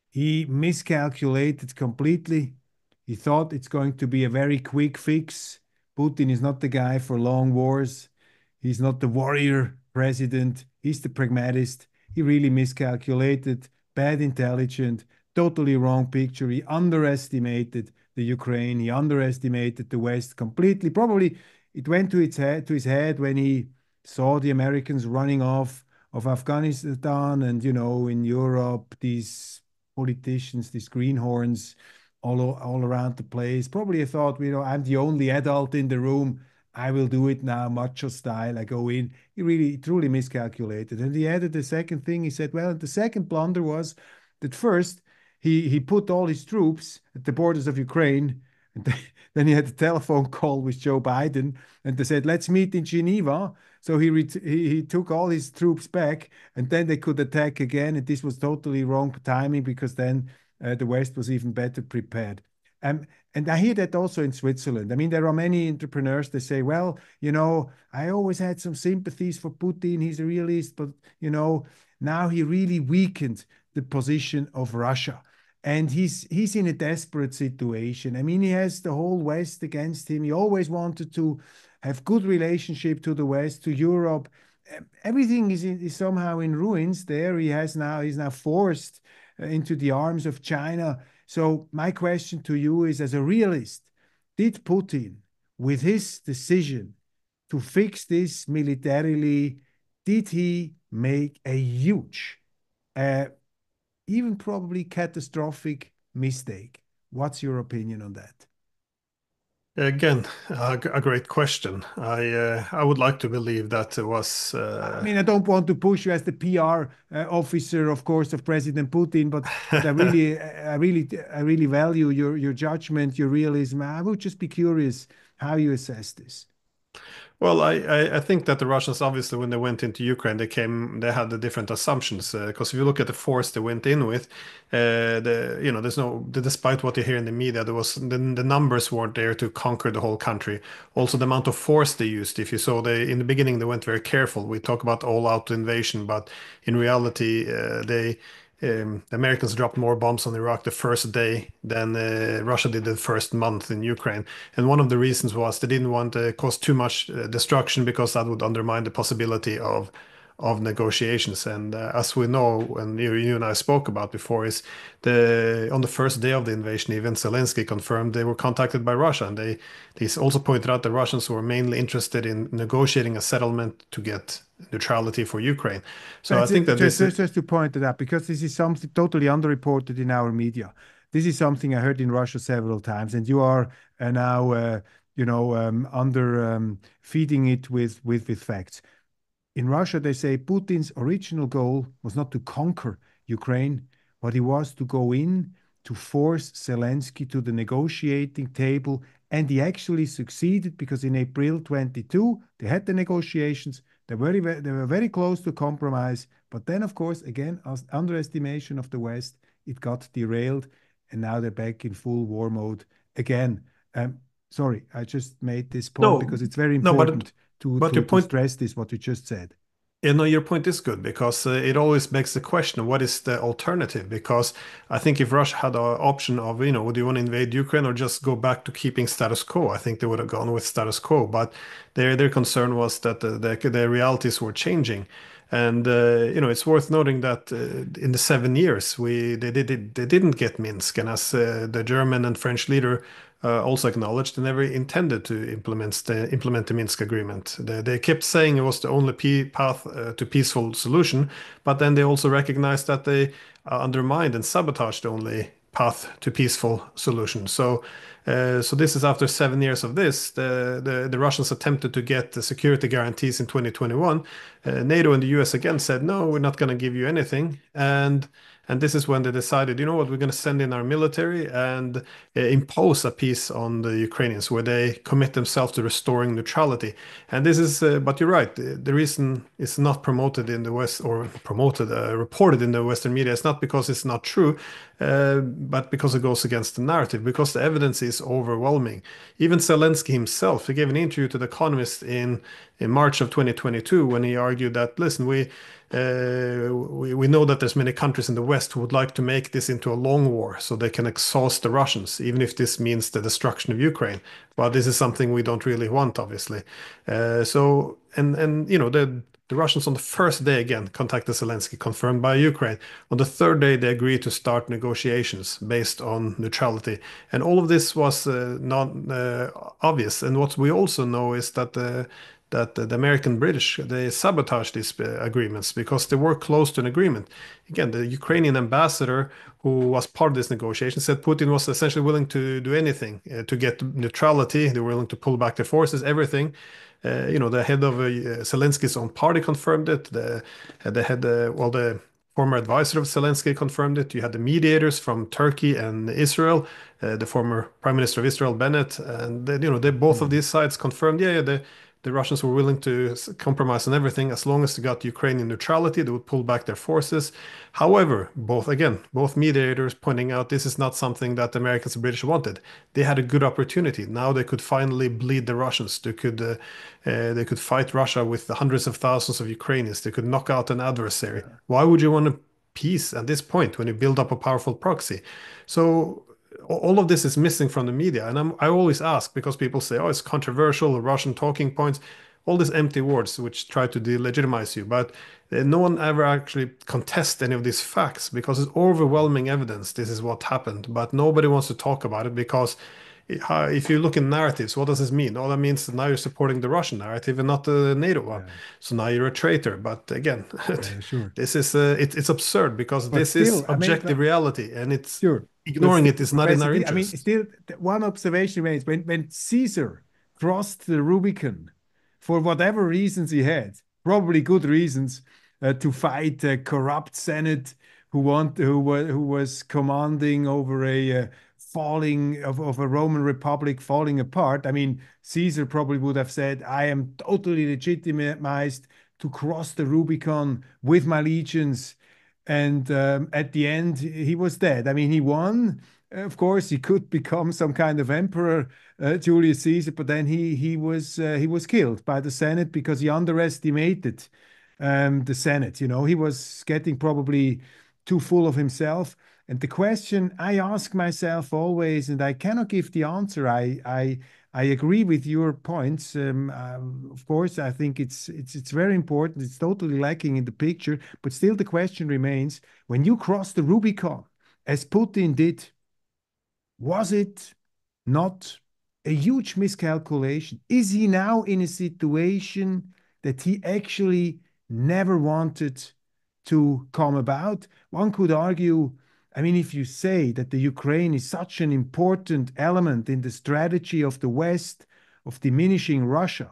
He miscalculated completely. He thought it's going to be a very quick fix. Putin is not the guy for long wars. He's not the warrior president. He's the pragmatist. He really miscalculated, bad intelligence, totally wrong picture. He underestimated the Ukraine. He underestimated the West completely. Probably it went to his head when he saw the Americans running off of Afghanistan and in Europe these politicians, these greenhorns all around the place. Probably I thought, I'm the only adult in the room. I will do it now, macho style. I go in. He really, truly miscalculated. And he added the second thing. He said, well, the second blunder was that first he put all his troops at the borders of Ukraine. And then he had a telephone call with Joe Biden, and they said, let's meet in Geneva. So he took all his troops back, and then they could attack again. And this was totally wrong timing because then the West was even better prepared. Um, and I hear that also in Switzerland. I mean, there are many entrepreneurs that say, well, I always had some sympathies for Putin. He's a realist, but, now he really weakened the position of Russia. And he's in a desperate situation. I mean, he has the whole West against him. He always wanted to have good relationship to the West, to Europe. Everything is somehow in ruins there. He's now forced into the arms of China. So my question to you is, as a realist, did Putin, with his decision to fix this militarily, did he make a huge, uh, even probably catastrophic mistake? What's your opinion on that? Again, a great question. I would like to believe that it was. I mean, I don't want to push you as the PR officer, of course, of President Putin, but I really value your judgment, your realism. I would just be curious how you assess this. Well, I think that the Russians obviously when they went into Ukraine they had the different assumptions because if you look at the force they went in with, there's no despite what you hear in the media the numbers weren't there to conquer the whole country. Also the amount of force they used. If you saw they in the beginning they went very careful. We talk about all-out invasion, but in reality the Americans dropped more bombs on Iraq the first day than Russia did the first month in Ukraine. And one of the reasons was they didn't want to cause too much destruction because that would undermine the possibility of negotiations. And as we know, and you and I spoke about before, is the on the first day of the invasion, even Zelensky confirmed they were contacted by Russia, and they also pointed out the Russians were mainly interested in negotiating a settlement to get neutrality for Ukraine. So I But think that just, this is. just to point it out, because this is something totally underreported in our media. This is something I heard in Russia several times, and you are now, under feeding it with facts. In Russia, they say Putin's original goal was not to conquer Ukraine, but it was to go in to force Zelensky to the negotiating table. And he actually succeeded because in April 22, they had the negotiations. They were very close to compromise. But then, of course, again, as underestimation of the West, it got derailed. And now they're back in full war mode again. Sorry, I just made this point No, because it's very no, important to, but to, your to point. stress this, what you just said. Yeah, no, your point is good because it always begs the question, what is the alternative? Because I think if Russia had an option of, would you want to invade Ukraine or just go back to keeping status quo? I think they would have gone with status quo. But their concern was that the realities were changing. And it's worth noting that in the 7 years they didn't get Minsk, and as the German and French leader also acknowledged, they never intended to implement the Minsk agreement. They kept saying it was the only path to peaceful solution, but then they also recognized that they undermined and sabotaged the only path to peaceful solution. So this is after 7 years of this. The Russians attempted to get the security guarantees in 2021. NATO and the US again said, no, we're not going to give you anything. And this is when they decided, you know what, we're going to send in our military and impose a peace on the Ukrainians where they commit themselves to restoring neutrality. And this is, but you're right, the reason it's not promoted in the West or reported in the Western media is not because it's not true, but because it goes against the narrative, because the evidence is overwhelming. Even Zelensky himself, he gave an interview to The Economist in March of 2022 when he argued that, listen, we know that there's many countries in the West who would like to make this into a long war so they can exhaust the Russians, even if this means the destruction of Ukraine. But this is something we don't really want, obviously. The Russians on the first day again contacted Zelensky, confirmed by Ukraine. On the third day, they agreed to start negotiations based on neutrality, and all of this was not obvious. And what we also know is that the American British they sabotaged these agreements because they were close to an agreement. Again, the Ukrainian ambassador who was part of this negotiation said Putin was essentially willing to do anything to get neutrality. They were willing to pull back their forces, everything. The head of Zelensky's own party confirmed it. The former advisor of Zelensky confirmed it. You had the mediators from Turkey and Israel, the former Prime Minister of Israel, Bennett, and they both of Mm. these sides confirmed, yeah, the Russians were willing to compromise on everything as long as they got Ukrainian neutrality. They would pull back their forces. However, both mediators pointing out this is not something that the Americans and British wanted. They had a good opportunity. Now they could finally bleed the Russians. They could fight Russia with the hundreds of thousands of Ukrainians. They could knock out an adversary. Yeah. Why would you want a peace at this point when you build up a powerful proxy? So all of this is missing from the media. And I always ask because people say, oh, it's controversial, Russian talking points, all these empty words which try to delegitimize you. But no one ever actually contests any of these facts because it's overwhelming evidence this is what happened. But nobody wants to talk about it because if you look in narratives, what does this mean? All that means that now you're supporting the Russian narrative and not the NATO one. Yeah. So now you're a traitor. But again, Yeah, sure. this is it's absurd because But this is still, I mean, objective reality, and it's sure. But ignoring still, it is not in Professor our D, I mean, interest. still, one observation remains. When Caesar crossed the Rubicon, for whatever reasons he had, probably good reasons, to fight a corrupt Senate who was commanding over a falling of a Roman Republic falling apart. I mean, Caesar probably would have said, "I am totally legitimized to cross the Rubicon with my legions." And at the end, he was dead. I mean, he won. Of course, he could become some kind of emperor, Julius Caesar, but then he was killed by the Senate because he underestimated the Senate. He was getting probably too full of himself. And the question I ask myself always, and I cannot give the answer. I agree with your points. Of course, I think it's very important. It's totally lacking in the picture, but still the question remains: when you cross the Rubicon, as Putin did, was it not a huge miscalculation? Is he now in a situation that he actually never wanted to come about? One could argue, I mean, if you say that the Ukraine is such an important element in the strategy of the West of diminishing Russia,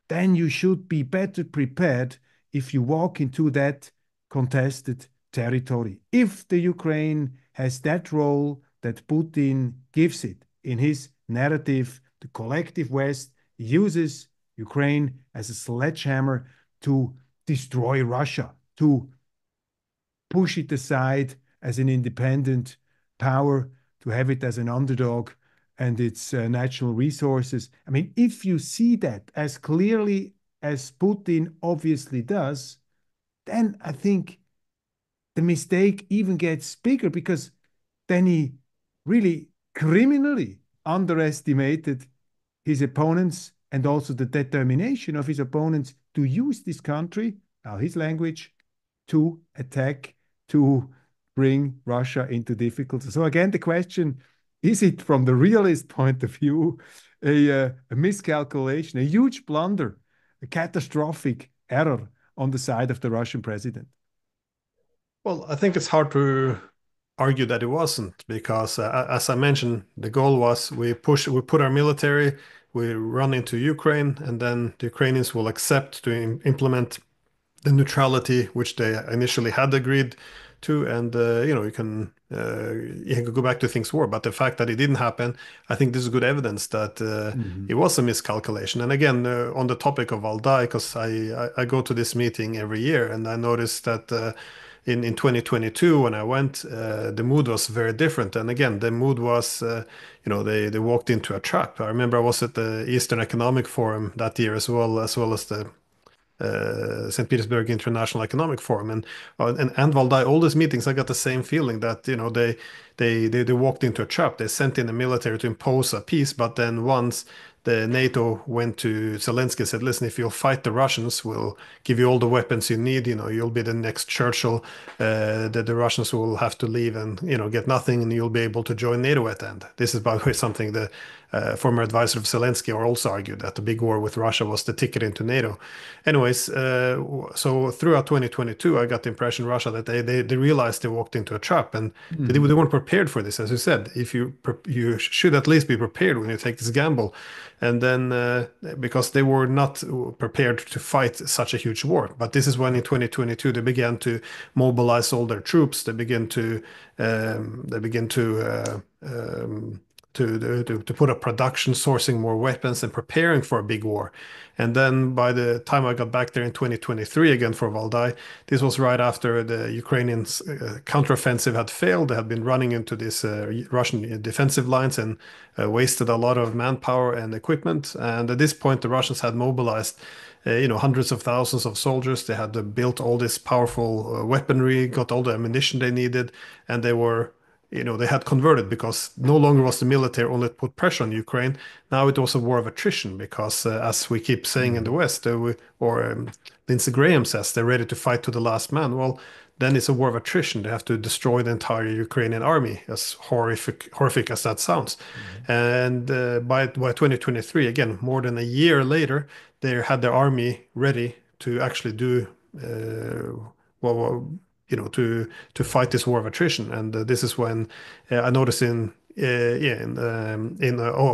then you should be better prepared if you walk into that contested territory. If the Ukraine has that role that Putin gives it in his narrative, the collective West uses Ukraine as a sledgehammer to destroy Russia, to push it aside as an independent power, to have it as an underdog and its natural resources. I mean, if you see that as clearly as Putin obviously does, then I think the mistake even gets bigger because then he really criminally underestimated his opponents and also the determination of his opponents to use this country, now his language, to attack, to bring Russia into difficulty. So again, the question, is it from the realist point of view a miscalculation, a huge blunder, a catastrophic error on the side of the Russian president? Well, I think it's hard to argue that it wasn't because, as I mentioned, the goal was we put our military, we run into Ukraine, and then the Ukrainians will accept to implement the neutrality which they initially had agreed to, and you can go back to things war. But the fact that it didn't happen, I think this is good evidence that it Mhm. was a miscalculation. And again, on the topic of Valdai, because I go to this meeting every year, and I noticed that. In 2022 when I went, the mood was very different. And again, the mood was, they walked into a trap. I remember I was at the Eastern Economic Forum that year as well as the St. Petersburg International Economic Forum, and Valdai, all these meetings, I got the same feeling that they walked into a trap. They sent in the military to impose a peace, but then once the NATO went to Zelensky and said, "Listen, if you'll fight the Russians, we'll give you all the weapons you need. You'll be the next Churchill. That the Russians will have to leave and get nothing, and you'll be able to join NATO at the end." This is, by the way, something the former advisor of Zelensky also argued that the big war with Russia was the ticket into NATO. Anyways, so throughout 2022, I got the impression Russia that they realized they walked into a trap, and they Mhm. weren't prepared for this. As you said, if you should at least be prepared when you take this gamble, and then because they were not prepared to fight such a huge war. But this is when in 2022 they began to mobilize all their troops. They begin to um, they begin to uh, um, to put up production, sourcing more weapons, and preparing for a big war. And then by the time I got back there in 2023 again for Valdai, this was right after the Ukrainians' counteroffensive had failed. They had been running into these Russian defensive lines and wasted a lot of manpower and equipment. And at this point, the Russians had mobilized hundreds of thousands of soldiers. They had built all this powerful weaponry, got all the ammunition they needed, and they had converted because no longer was the military only put pressure on Ukraine. Now it was a war of attrition because, as we keep saying in the Mhm. West, Lindsey Graham says they're ready to fight to the last man. Well, then it's a war of attrition. They have to destroy the entire Ukrainian army, as horrific as that sounds. Mhm. And by 2023, again, more than a year later, they had their army ready to actually do well, to fight this war of attrition. And this is when I noticed in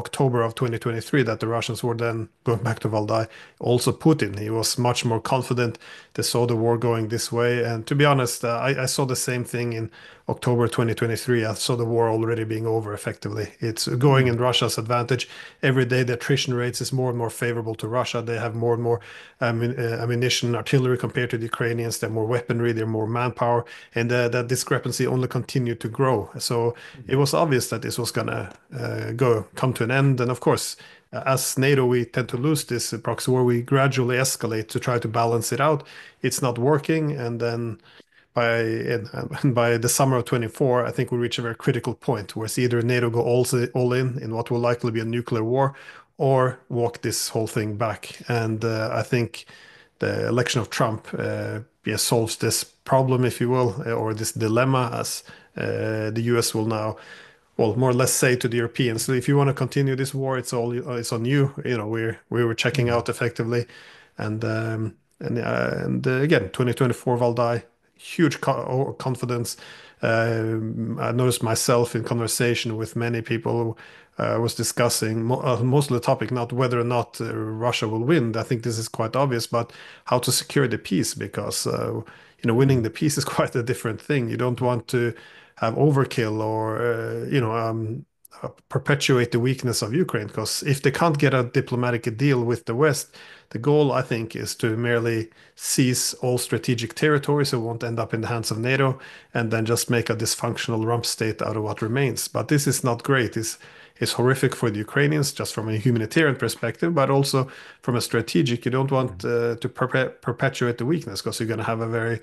October of 2023 that the Russians were then going back to Valdai. Also, Putin, he was much more confident. They saw the war going this way. And to be honest, I saw the same thing in October 2023. I saw the war already being over effectively. It's going in Mhm. Russia's advantage. Every day, the attrition rates is more and more favorable to Russia. They have more and more ammunition, artillery compared to the Ukrainians. They're more weaponry, they're more manpower, and that discrepancy only continued to grow. So it Mhm. was obvious that this was gonna come to an end. And of course, as NATO, we tend to lose this proxy war. We gradually escalate to try to balance it out. It's not working, and then by the summer of 24, I think we reach a very critical point where it's either NATO go all in what will likely be a nuclear war, or walk this whole thing back. And I think the election of Trump yeah, solves this problem, if you will, or this dilemma, as the US will now, well, more or less say to the Europeans, so if you want to continue this war, it's on you. You know, we were checking Mm. out effectively, and again, 2024 Valdai, huge confidence. I noticed myself in conversation with many people was discussing most of the topic, not whether or not Russia will win. I think this is quite obvious, but how to secure the peace, because you know, winning Mm. the peace is quite a different thing. You don't want to have overkill or you know, perpetuate the weakness of Ukraine, because if they can't get a diplomatic deal with the West, the goal, I think, is to merely seize all strategic territories so it won't end up in the hands of NATO, and then just make a dysfunctional rump state out of what remains. But this is not great. It's horrific for the Ukrainians, just from a humanitarian perspective, but also from a strategic. You don't want to perpetuate the weakness, because you're going to have a very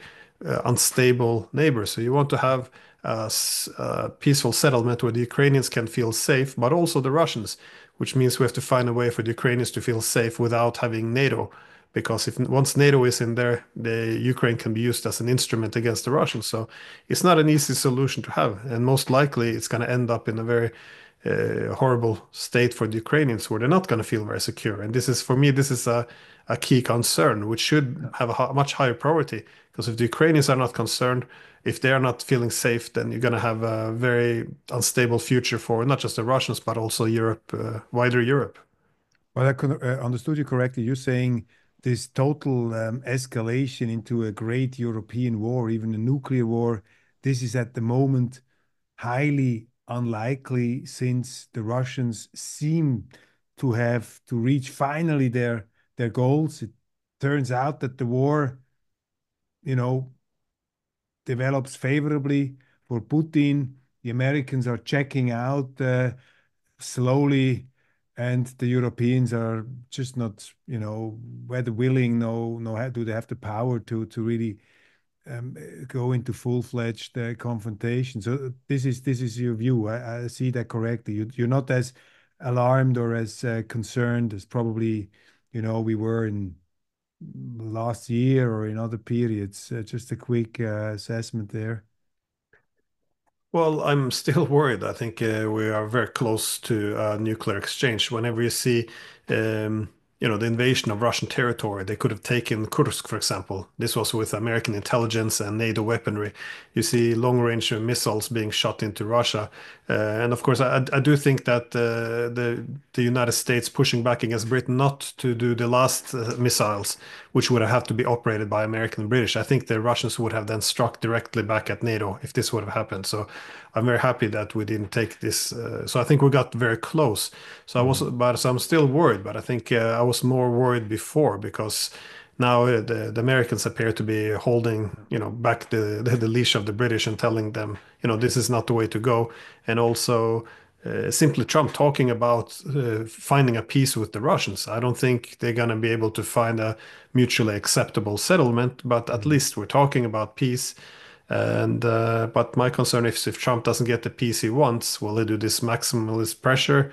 unstable neighbor. So you want to have a peaceful settlement where the Ukrainians can feel safe, but also the Russians, which means we have to find a way for the Ukrainians to feel safe without having NATO. Because if once NATO is in there, the Ukraine can be used as an instrument against the Russians. So it's not an easy solution to have, and most likely it's going to end up in a very horrible state for the Ukrainians, where they're not going to feel very secure. And this is, for me, this is a key concern, which should have a much higher priority. Because if the Ukrainians are not concerned, if they are not feeling safe, then you're going to have a very unstable future for not just the Russians, but also Europe, wider Europe. Well, I understood you correctly. You're saying this total escalation into a great European war, even a nuclear war, this is at the moment highly unlikely, since the Russians seem to have to reach finally their goals. It turns out that the war, you know, develops favorably for Putin. The Americans are checking out slowly, and the Europeans are just not, whether willing, no, how do they have the power to really go into full-fledged confrontation. So this is your view. I see that correctly. You're not as alarmed or as concerned as probably we were in last year or in other periods. Just a quick assessment there. Well, I'm still worried. I think we are very close to a nuclear exchange. Whenever you see, you know, the invasion of Russian territory, they could have taken Kursk, for example. This was with American intelligence and NATO weaponry. You see long-range missiles being shot into Russia, and of course, I do think that the United States pushing back against Britain not to do the last missiles, which would have to be operated by American and British. I think the Russians would have then struck directly back at NATO if this would have happened. So I'm very happy that we didn't take this. So I think we got very close. So I was, Mhm. but so I'm still worried. But I think I was more worried before, because now the Americans appear to be holding, you know, back the leash of the British and telling them, you know, this is not the way to go. And also simply Trump talking about finding a peace with the Russians. I don't think they're going to be able to find a mutually acceptable settlement, but at Mhm. least we're talking about peace. And but my concern is, if Trump doesn't get the peace he wants, will he do this maximalist pressure?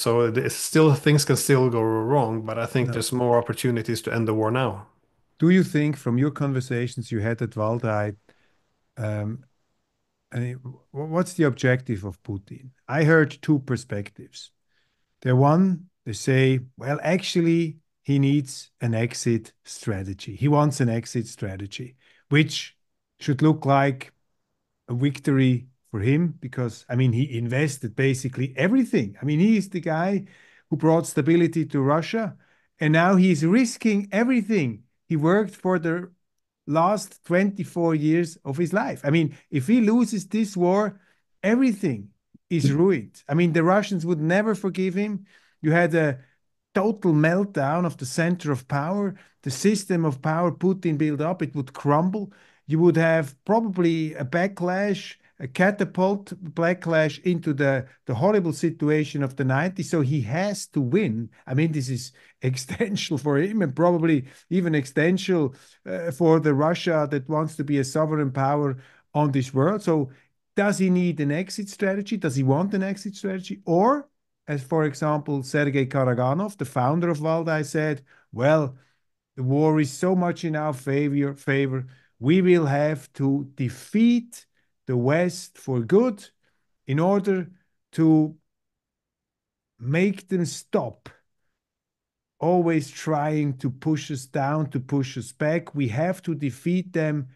So still, things can still go wrong, but I think No. there's more opportunities to end the war now. Do you think, from your conversations you had at Waldheim, um, what's the objective of Putin? I heard two perspectives. The one, they say, well, actually, he needs an exit strategy. He wants an exit strategy, which should look like a victory for him because, I mean, he invested basically everything. I mean, he is the guy who brought stability to Russia, and now he's risking everything he worked for the last 24 years of his life. I mean, if he loses this war, everything is ruined. I mean, the Russians would never forgive him. You had a total meltdown of the center of power. The system of power Putin built up, it would crumble. You would have probably a backlash catapult backlash into the horrible situation of the 90s. So he has to win. I mean, this is existential for him and probably even existential for the Russia that wants to be a sovereign power on this world. So does he need an exit strategy? Does he want an exit strategy? Or, as for example, Sergei Karaganov, the founder of Valdai, said, well, the war is so much in our favor. We will have to defeat the West for good in order to make them stop always trying to push us down, to push us back. We have to defeat them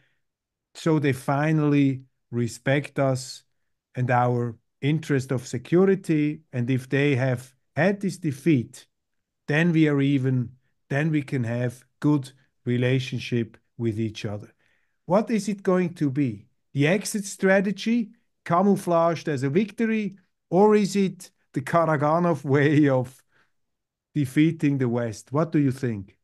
so they finally respect us and our interest of security. And if they have had this defeat, then we are even, then we can have good relationship with each other. What is it going to be? The exit strategy camouflaged as a victory, or is it the Karaganov way of defeating the West? What do you think?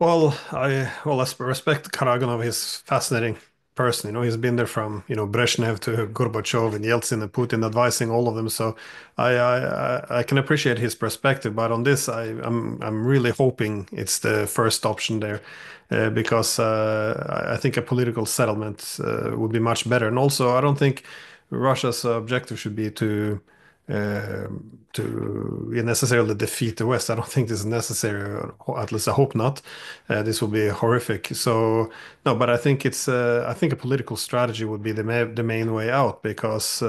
Well, I respect Karaganov. He's a fascinating person. He's been there from Brezhnev to Gorbachev and Yeltsin and Putin, advising all of them. So I can appreciate his perspective. But on this, I'm really hoping it's the first option there, because I think a political settlement would be much better. And also, I don't think Russia's objective should be to necessarily defeat the West. I don't think this is necessary, or at least I hope not. This will be horrific. So no, but I think a political strategy would be the main way out, because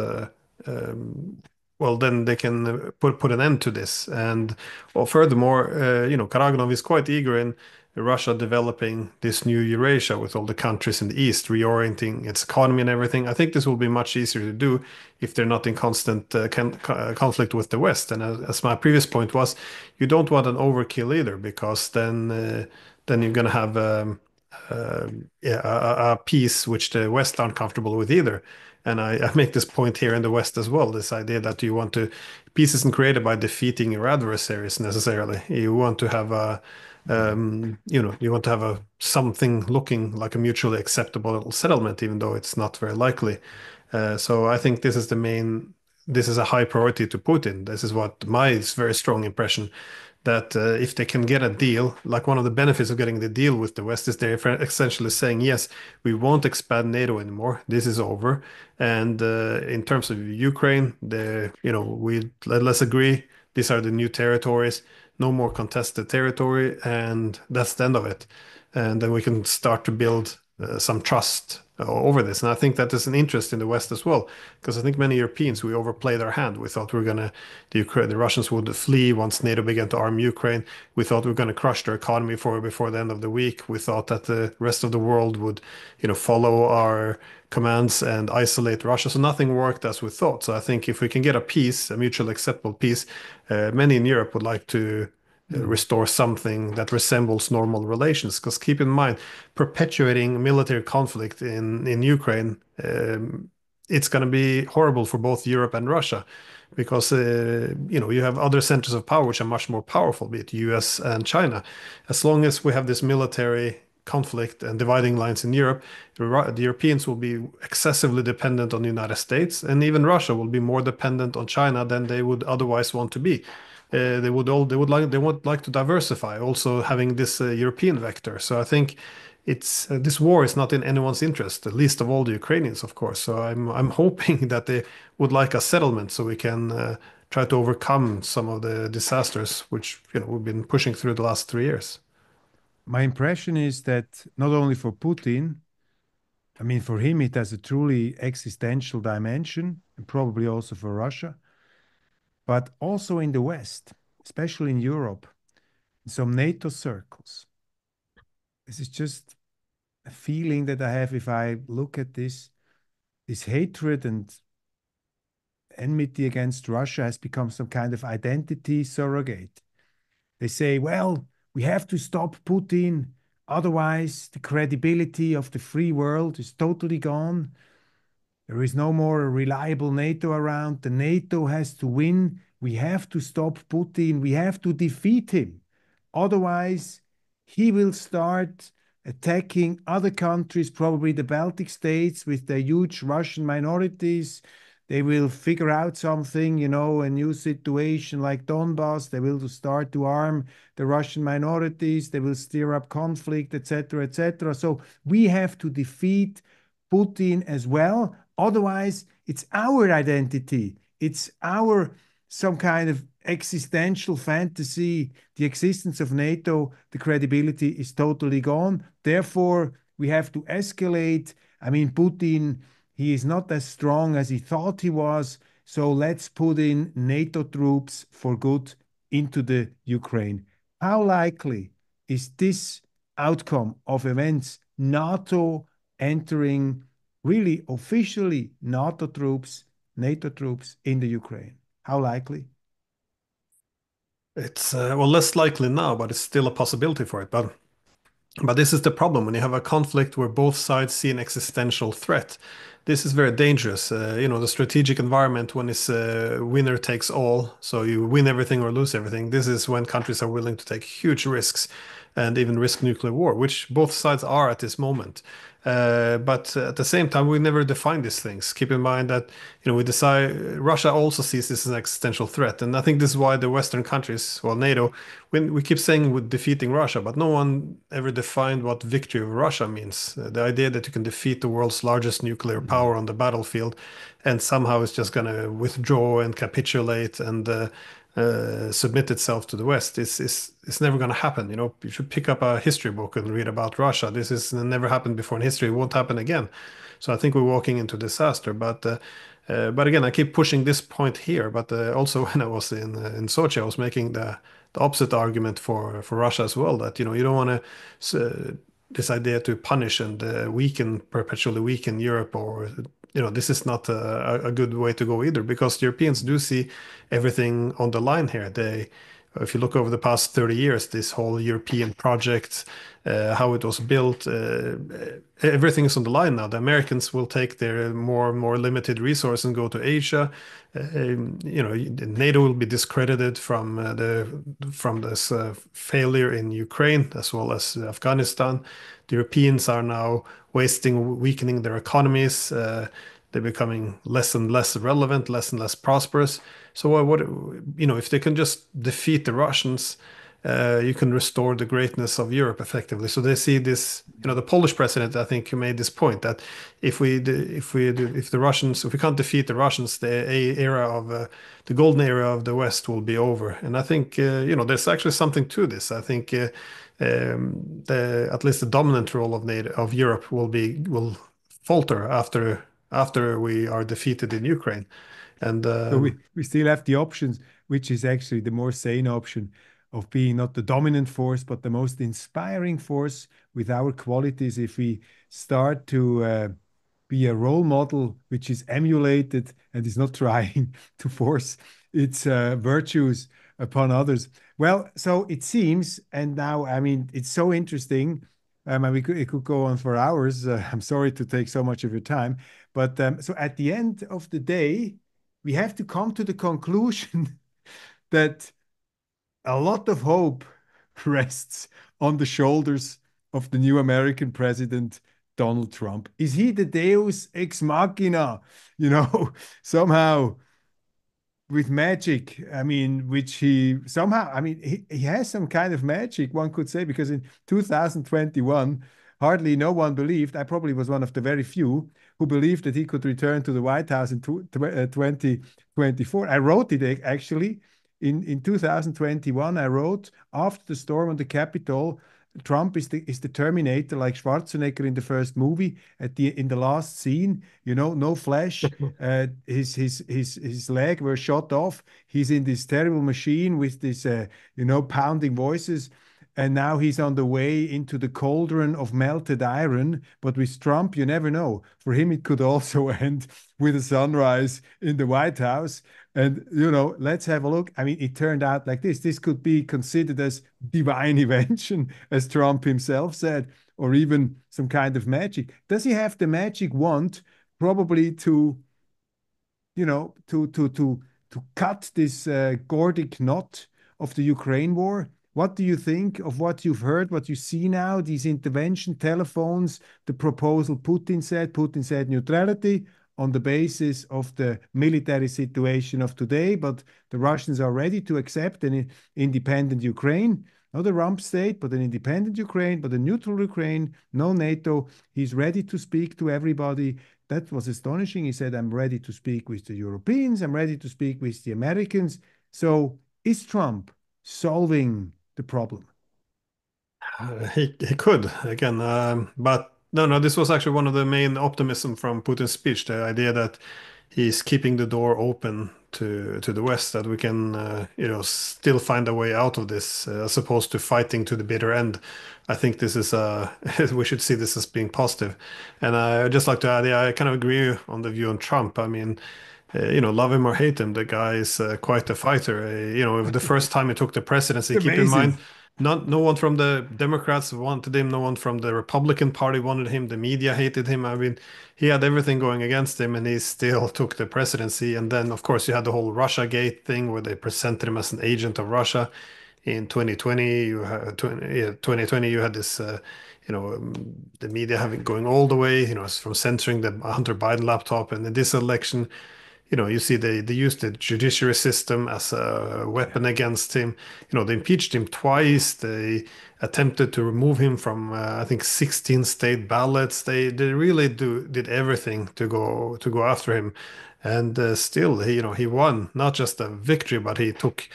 well, then they can put an end to this. And well, furthermore, Karaganov is quite eager in Russia developing this new Eurasia with all the countries in the East, reorienting its economy and everything. I think this will be much easier to do if they're not in constant conflict with the West. And as my previous point was, you don't want an overkill either, because then you're going to have yeah, a peace which the West aren't comfortable with either. And I make this point here in the West as well, this idea that you want to, peace isn't created by defeating your adversaries necessarily. You want to have you want to have a something looking like a mutually acceptable settlement, even though it's not very likely. So I think this is a high priority to Putin. This is what my very strong impression, that if they can get a deal, like one of the benefits of getting the deal with the West is they're essentially saying, yes, we won't expand NATO anymore. This is over. And in terms of Ukraine, let's agree, these are the new territories, no more contested territory, and that's the end of it. And then we can start to build some trust over this. And I think that is an interest in the West as well, because I think many Europeans, we overplayed our hand. We thought the Russians would flee once NATO began to arm Ukraine. We thought we were going to crush their economy before the end of the week. We thought that the rest of the world would, follow our commands and isolate Russia. So nothing worked as we thought. So I think if we can get a peace, a mutually acceptable peace, many in Europe would like to Mm. restore something that resembles normal relations. Because keep in mind, perpetuating military conflict in Ukraine, it's going to be horrible for both Europe and Russia, because you have other centers of power which are much more powerful, be it U.S. and China. As long as we have this military conflict and dividing lines in Europe, the Europeans will be excessively dependent on the United States, and even Russia will be more dependent on China than they would otherwise want to be. They would like to diversify, also having this European vector. So I think it's this war is not in anyone's interest, least of all the Ukrainians, of course. So I'm hoping that they would like a settlement so we can try to overcome some of the disasters which we've been pushing through the last 3 years. My impression is that not only for Putin, I mean, for him, it has a truly existential dimension, and probably also for Russia, but also in the West, especially in Europe, in some NATO circles. This is just a feeling that I have if I look at this hatred and enmity against Russia has become some kind of identity surrogate. They say, well, we have to stop Putin, otherwise the credibility of the free world is totally gone. There is no more a reliable NATO around. The NATO has to win. We have to stop Putin. We have to defeat him. Otherwise, he will start attacking other countries, probably the Baltic states with their huge Russian minorities. They will figure out something, a new situation like Donbass. They will start to arm the Russian minorities. They will stir up conflict, etc., etc. So we have to defeat Putin as well. Otherwise, it's our identity. It's our some kind of existential fantasy, the existence of NATO, the credibility is totally gone. Therefore, we have to escalate. I mean, Putin, he is not as strong as he thought he was. So let's put in NATO troops for good into the Ukraine. How likely is this outcome of events, NATO entering really officially NATO troops in the Ukraine? How likely? It's well less likely now, but it's still a possibility for it. But this is the problem when you have a conflict where both sides see an existential threat. This is very dangerous. The strategic environment when it's winner takes all, so you win everything or lose everything. This is when countries are willing to take huge risks and even risk nuclear war, which both sides are at this moment. But at the same time, we never define these things. Keep in mind that we decide Russia also sees this as an existential threat, and I think this is why the Western countries, well, NATO, when we keep saying we're defeating Russia, but no one ever defined what victory over Russia means. The idea that you can defeat the world's largest nuclear power on the battlefield, and somehow it's just going to withdraw and capitulate and submit itself to the West. It's never going to happen. You should pick up a history book and read about Russia. This has never happened before in history. It won't happen again. So I think we're walking into disaster. But again, I keep pushing this point here. But also when I was in Sochi, I was making the opposite argument for Russia as well. That you don't want to this idea to punish and perpetually weaken Europe, or this is not a good way to go either, because the Europeans do see everything on the line here. If you look over the past 30 years, this whole European project, how it was built, everything is on the line now. The Americans will take their more limited resource and go to Asia. NATO will be discredited from this failure in Ukraine as well as Afghanistan. The Europeans are now weakening their economies. They're becoming less and less relevant, less and less prosperous. So if they can just defeat the Russians, you can restore the greatness of Europe effectively. So they see this. The Polish president, I think, made this point that if we can't defeat the Russians, the golden era of the West will be over. And I think there's actually something to this. I think at least the dominant role of NATO, of Europe will falter after we are defeated in Ukraine. And So we still have the options, which is actually the more sane option of being not the dominant force, but the most inspiring force with our qualities. If we start to be a role model which is emulated and is not trying to force its virtues upon others. Well, so it seems, and now, I mean, it's so interesting. And it could go on for hours. I'm sorry to take so much of your time. But so at the end of the day, we have to come to the conclusion that a lot of hope rests on the shoulders of the new American president, Donald Trump. Is he the Deus ex machina? Somehow with magic, I mean, which he somehow, I mean, he has some kind of magic, one could say, because in 2021, hardly no one believed, I probably was one of the very few who believed that he could return to the White House in 2024. I wrote it actually in 2021. I wrote, after the storm on the Capitol, Trump is the Terminator, like Schwarzenegger in the first movie. In the last scene, no flesh. His leg were shot off. He's in this terrible machine with this pounding voices. And now he's on the way into the cauldron of melted iron. But with Trump, you never know. For him, it could also end with a sunrise in the White House. And, let's have a look. I mean, it turned out like this. This could be considered as divine invention, as Trump himself said, or even some kind of magic. Does he have the magic wand probably to cut this Gordic knot of the Ukraine war? What do you think of what you've heard, what you see now, these intervention telephones, the proposal Putin said neutrality on the basis of the military situation of today, but the Russians are ready to accept an independent Ukraine, not a rump state, but an independent Ukraine, but a neutral Ukraine, no NATO. He's ready to speak to everybody. That was astonishing. He said, I'm ready to speak with the Europeans, I'm ready to speak with the Americans. So is Trump solving the problem? He could again, but no, this was actually one of the main optimism from Putin's speech, the idea that he's keeping the door open to the West, that we can still find a way out of this, as opposed to fighting to the bitter end. I think this is we should see this as being positive. And I just like to add, yeah, I kind of agree on the view on Trump. I mean, love him or hate him, the guy is quite a fighter. The first time he took the presidency, keep in mind, Amazing. no one from the Democrats wanted him, no one from the Republican Party wanted him, the media hated him. I mean, he had everything going against him, and he still took the presidency. And then, of course, you had the whole Russia Gate thing where they presented him as an agent of Russia. In 2020, you had 2020, you had this. The media having going all the way, from censoring the Hunter Biden laptop, and in this election, you see they used the judiciary system as a weapon Yeah. against him. They impeached him twice. They attempted to remove him from I think 16 state ballots. They really did everything to go after him, and still he won. Not just a victory, but he took.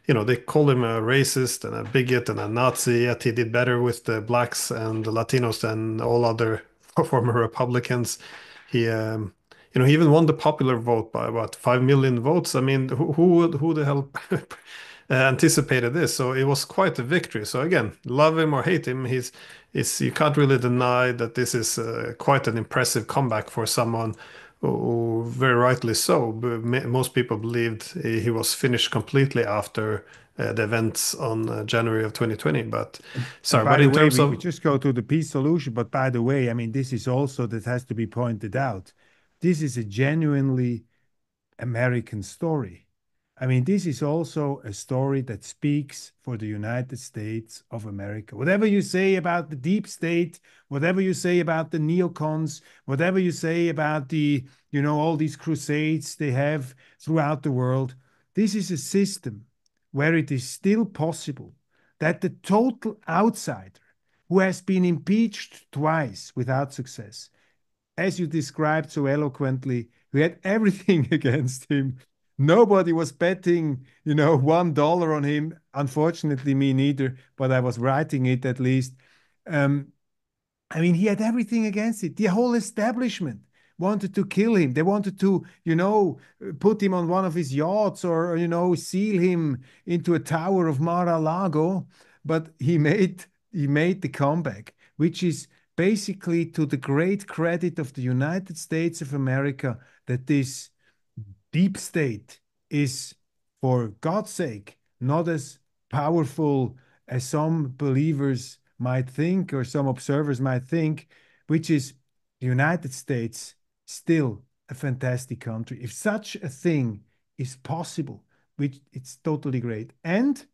They called him a racist and a bigot and a Nazi, yet he did better with the blacks and the Latinos than all other former Republicans. He, he even won the popular vote by what, 5 million votes. I mean, who the hell anticipated this? So it was quite a victory. So again, love him or hate him, you can't really deny that this is quite an impressive comeback for someone who, very rightly so, most people believed he was finished completely after the events on January of 2020. But And sorry, by but the in way, terms we of just go to the peace solution. But by the way, I mean, this is also that has to be pointed out. This is a genuinely American story. I mean, this is also a story that speaks for the United States of America. Whatever you say about the deep state, whatever you say about the neocons, whatever you say about all these crusades they have throughout the world, this is a system where it is still possible that the total outsider who has been impeached twice without success, as you described so eloquently, who had everything against him. Nobody was betting, $1 on him. Unfortunately, me neither, but I was writing it at least. Um, I mean, he had everything against it. The whole establishment wanted to kill him. They wanted to, put him on one of his yachts or, seal him into a tower of Mar-a-Lago. But he made the comeback, which is basically to the great credit of the United States of America that this deep state is, for God's sake, not as powerful as some believers might think or some observers might think, which is the United States still a fantastic country. If such a thing is possible, which it's totally great. And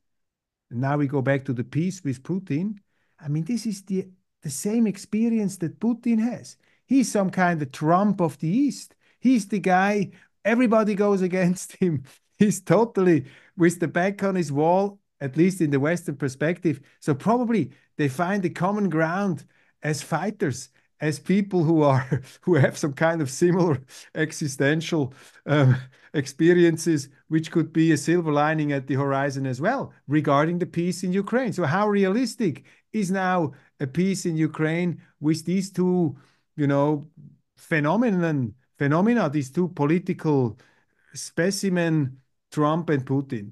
now we go back to the peace with Putin. I mean, this is the same experience that Putin has. He's some kind of Trump of the East. He's the guy, everybody goes against him. He's totally with the back on his wall, at least in the Western perspective. So probably they find a common ground as fighters, as people who have some kind of similar existential um, experiences, which could be a silver lining at the horizon as well, regarding the peace in Ukraine. So how realistic is now a peace in Ukraine with these two, you know, phenomena, these two political specimen, Trump and Putin?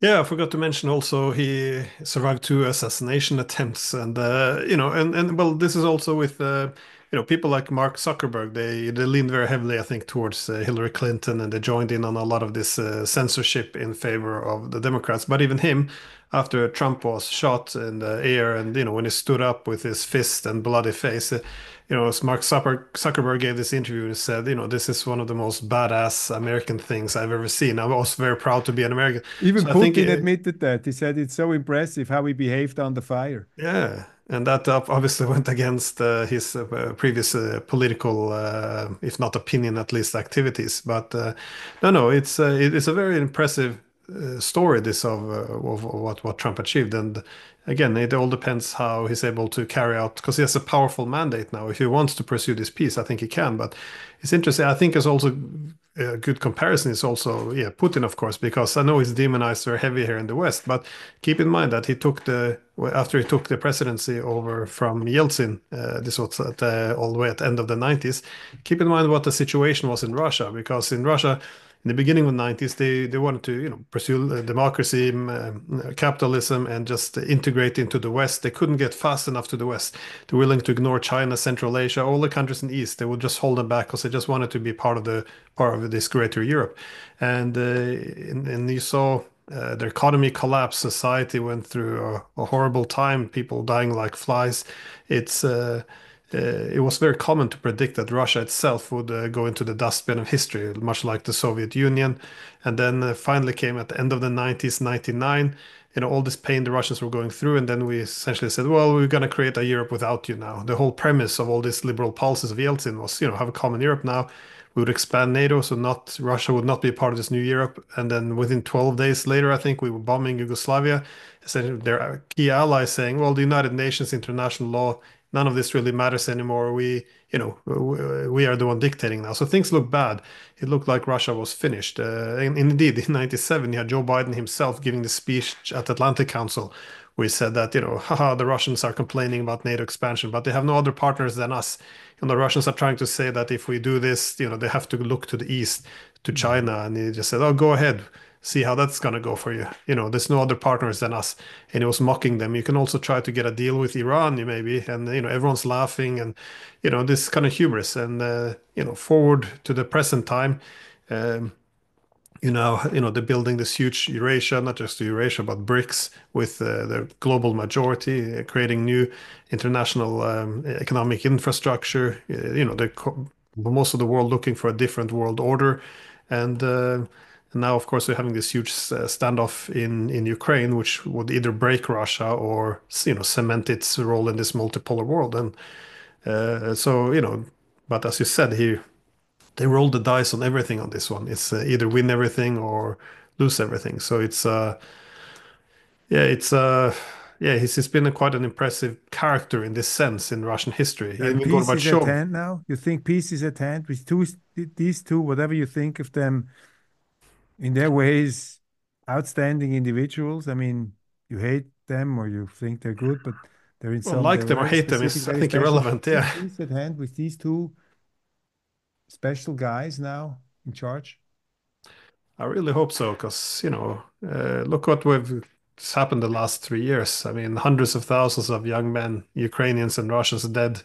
Yeah, I forgot to mention also he survived two assassination attempts, and and well, this is also with people like Mark Zuckerberg, they leaned very heavily, I think, towards Hillary Clinton, and they joined in on a lot of this censorship in favor of the Democrats. But even him, after Trump was shot in the air, and when he stood up with his fist and bloody face, as Zuckerberg gave this interview and said, this is one of the most badass American things I've ever seen. I was very proud to be an American. Even So I think, Putin admitted that. He said it's so impressive how he behaved under fire. yeah, and that obviously went against his previous political, if not opinion, at least activities. But no, it's a very impressive story, this of what Trump achieved. And again, it all depends how he's able to carry out, because he has a powerful mandate now. If he wants to pursue this peace, I think he can. But it's interesting. I think it's also a good comparison is also, yeah, Putin, of course, because I know he's demonized very heavy here in the West, but keep in mind that after he took the presidency over from Yeltsin, this was all the way at the end of the 90s. Keep in mind what the situation was in Russia, because in Russia, in the beginning of the 90s, they wanted to, pursue democracy, capitalism, and just integrate into the West. They couldn't get fast enough to the West. They're willing to ignore China, Central Asia, all the countries in the East. They would just hold them back because they just wanted to be part of this greater Europe. And you saw their economy collapse. Society went through a horrible time. People dying like flies. It's it was very common to predict that Russia itself would go into the dustbin of history, much like the Soviet Union. And then finally came at the end of the 90s, 99, all this pain the Russians were going through. And then we essentially said, well, we're going to create a Europe without you now. The whole premise of all these liberal policies of Yeltsin was, have a common Europe now. We would expand NATO, so not Russia would not be part of this new Europe. And then within 12 days later, I think we were bombing Yugoslavia. Essentially, their key allies saying, well, the United Nations international law, none of this really matters anymore. We are the one dictating now. So things look bad. It looked like Russia was finished. And indeed, in 97, you had Joe Biden himself giving the speech at Atlantic Council, where he said that, haha, the Russians are complaining about NATO expansion, but they have no other partners than us. The Russians are trying to say that if we do this, they have to look to the east, to Mhm. China. And he just said, oh, go ahead, see how that's going to go for you. There's no other partners than us. And he was mocking them. You can also try to get a deal with Iran, maybe. And, everyone's laughing and, this kind of hubris. And, forward to the present time. Um, they're building this huge Eurasia, not just Eurasia, but BRICS with the global majority, creating new international economic infrastructure. Most of the world looking for a different world order, and now, of course, they're having this huge standoff in Ukraine, which would either break Russia or cement its role in this multipolar world. And so, but as you said here, they roll the dice on everything on this one. It's either win everything or lose everything. So it's yeah, he's been quite an impressive character in this sense in Russian history. And Even peace is at Gorbachev, hand now. You think peace is at hand with these two, whatever you think of them in their ways, outstanding individuals. I mean, you hate them or you think they're good, but well, they're like them or very hate them specific, is, I very think, special. irrelevant. Is Yeah, peace at hand with these two special guys now in charge? I really hope so, because look what has happened the last 3 years. I mean, hundreds of thousands of young men, Ukrainians and Russians, dead.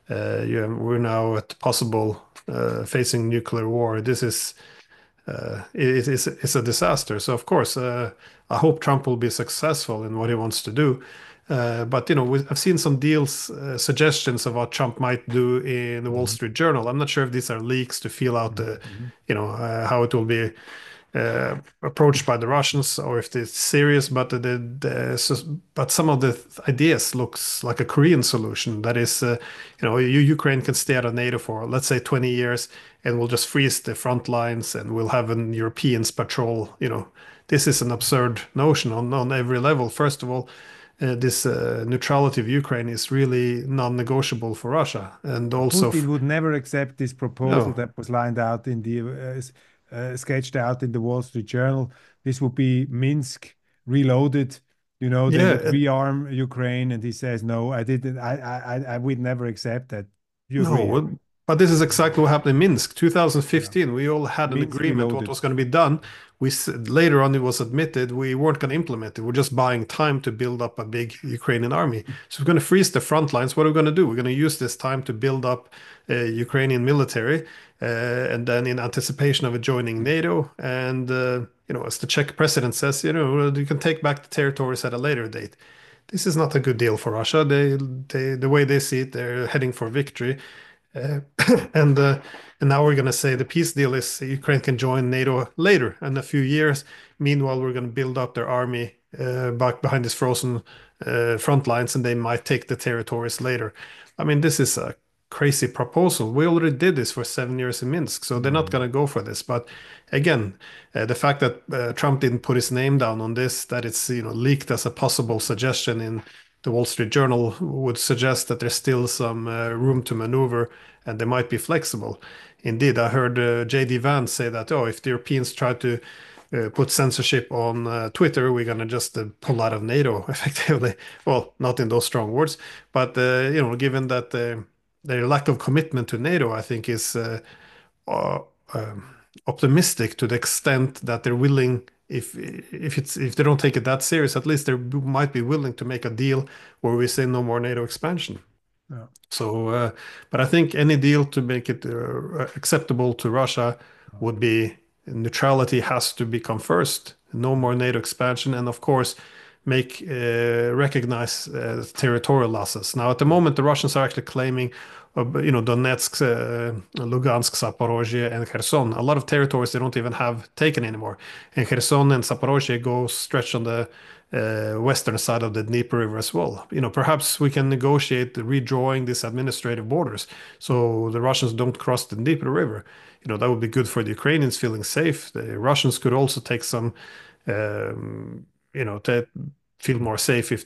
We're now at possible facing nuclear war. This is it's a disaster. So of course, I hope Trump will be successful in what he wants to do. But I've seen some deals, suggestions of what Trump might do in the Wall Mhm. Street Journal. I'm not sure if these are leaks to feel out Mhm. Mhm. how it will be approached by the Russians, or if it's serious. But but some of the ideas looks like a Korean solution. That is, Ukraine can stay out of NATO for, let's say, 20 years, and we'll just freeze the front lines, and we'll have an Europeans patrol. This is an absurd notion on every level. First of all, this neutrality of Ukraine is really non-negotiable for Russia, and also, Putin would never accept this proposal no, that was lined out in the sketched out in the Wall Street Journal. This would be Minsk reloaded. They would yeah, rearm Ukraine, and he says, "No, I didn't. I would never accept that." You agree? Eh? no, But this is exactly what happened in Minsk, Yeah. 2015. We all had an Minsk agreement what Reloaded. was going to be done. Later on it was admitted we weren't going to implement it. We're just buying time to build up a big Ukrainian army. So we're going to freeze the front lines. What are we going to do? We're going to use this time to build up Ukrainian military, and then in anticipation of it joining NATO. And as the Czech president says, you can take back the territories at a later date. This is not a good deal for Russia. The way they see it, they're heading for victory. Uh, and uh, and now we're going to say the peace deal is Ukraine can join NATO later in a few years. Meanwhile, we're going to build up their army back behind these frozen front lines, and they might take the territories later. I mean, this is a crazy proposal. We already did this for 7 years in Minsk, so they're not Mhm. going to go for this. But again, the fact that Trump didn't put his name down on this, that it's leaked as a possible suggestion in the Wall Street Journal, would suggest that there's still some room to maneuver and they might be flexible. Indeed, I heard JD Vance say that, oh, if the Europeans try to put censorship on Twitter, we're going to just pull out of NATO effectively. Well, not in those strong words, but given that their lack of commitment to NATO, I think is uh, um, optimistic to the extent that they're willing. If they don't take it that serious, at least they might be willing to make a deal where we say no more NATO expansion. Yeah. So, but I think any deal to make it acceptable to Russia would be neutrality has to become first. No more NATO expansion, and of course, make recognize territorial losses. Now, at the moment, the Russians are actually claiming, Donetsk, Lugansk, Zaporozhye, and Kherson. A lot of territories they don't even have taken anymore. And Kherson and Zaporozhye go stretch on the western side of the Dnieper River as well. Perhaps we can negotiate redrawing these administrative borders so the Russians don't cross the Dnieper River. That would be good for the Ukrainians feeling safe. The Russians could also take some, to feel more safe if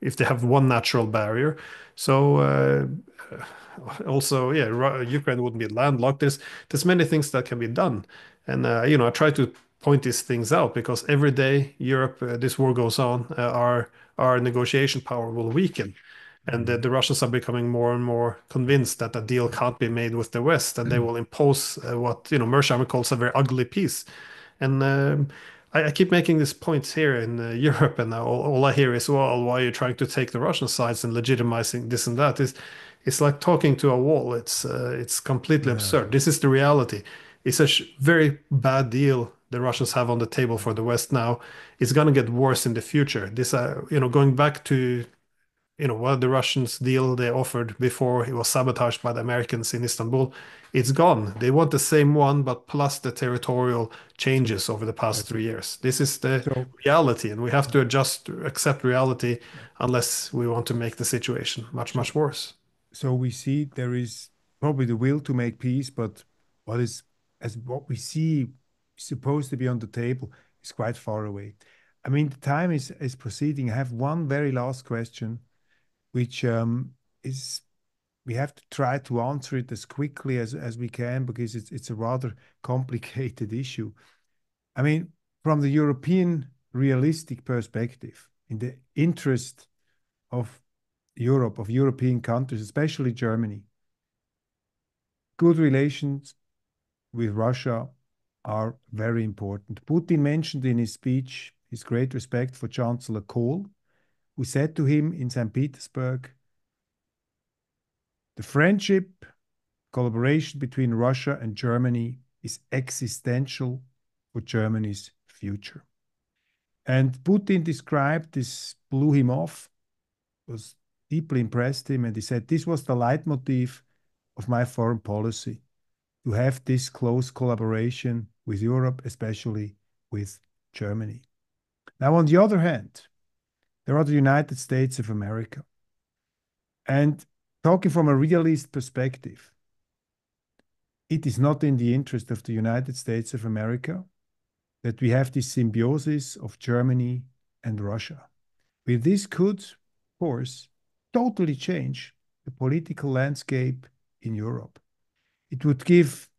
if they have one natural barrier. So also, yeah, Ukraine wouldn't be landlocked. There's many things that can be done, and I try to point these things out because every day Europe, this war goes on, our negotiation power will weaken. And Mhm. the Russians are becoming more and more convinced that a deal can't be made with the West, and they will impose what Mearsheimer calls a very ugly peace. And I keep making this point here in Europe, and all I hear is, "Well, why are you trying to take the Russian sides and legitimizing this and that?" It's like talking to a wall. It's completely Yeah. absurd. This is the reality. It's a very bad deal the Russians have on the table for the West now. It's going to get worse in the future. This, going back to what the Russians deal they offered before it was sabotaged by the Americans in Istanbul, it's gone. They want the same one, but plus the territorial changes over the past Exactly. 3 years. This is the So, reality, and we have yeah. to adjust, accept reality, unless we want to make the situation much, So, much worse. so we see there is probably the will to make peace, but what is, as what we see supposed to be on the table is quite far away. I mean, the time is proceeding. I have one very last question, which is we have to try to answer it as quickly as we can because it's a rather complicated issue. I mean, from the European realistic perspective, in the interest of Europe, of European countries, especially Germany, good relations with Russia are very important. Putin mentioned in his speech his great respect for Chancellor Kohl, who said to him in St. Petersburg, the friendship, collaboration between Russia and Germany is existential for Germany's future. And Putin described this, blew him off, was deeply impressed him, and he said, this was the leitmotif of my foreign policy, to have this close collaboration with Europe, especially with Germany. Now, on the other hand, there are the United States of America. And talking from a realist perspective, it is not in the interest of the United States of America that we have this symbiosis of Germany and Russia. With this could, of course, totally change the political landscape in Europe. It would give,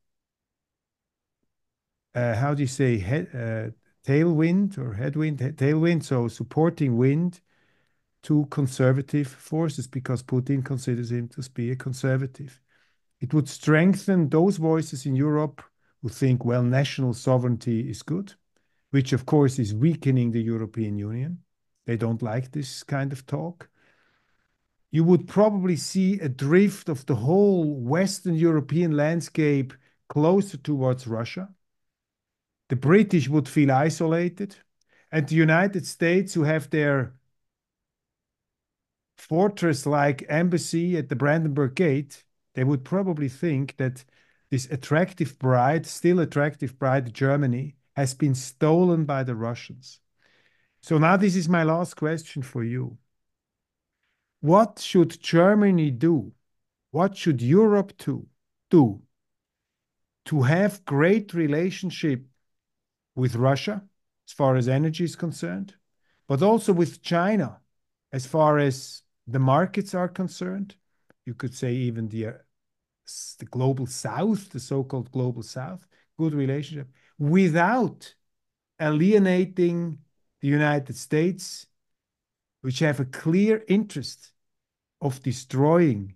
how do you say, tailwind or headwind, tailwind, so supporting wind to conservative forces because Putin considers him to be a conservative. It would strengthen those voices in Europe who think, well, national sovereignty is good, which of course is weakening the European Union. They don't like this kind of talk. You would probably see a drift of the whole Western European landscape closer towards Russia. The British would feel isolated, and the United States, who have their fortress-like embassy at the Brandenburg Gate, they would probably think that this attractive bride, still attractive bride, Germany, has been stolen by the Russians. So now this is my last question for you. What should Germany do? What should Europe do to have great relationship with Russia as far as energy is concerned, but also with China as far as the markets are concerned? You could say even the global south, the so-called global south, good relationship, without alienating the United States, which have a clear interest of destroying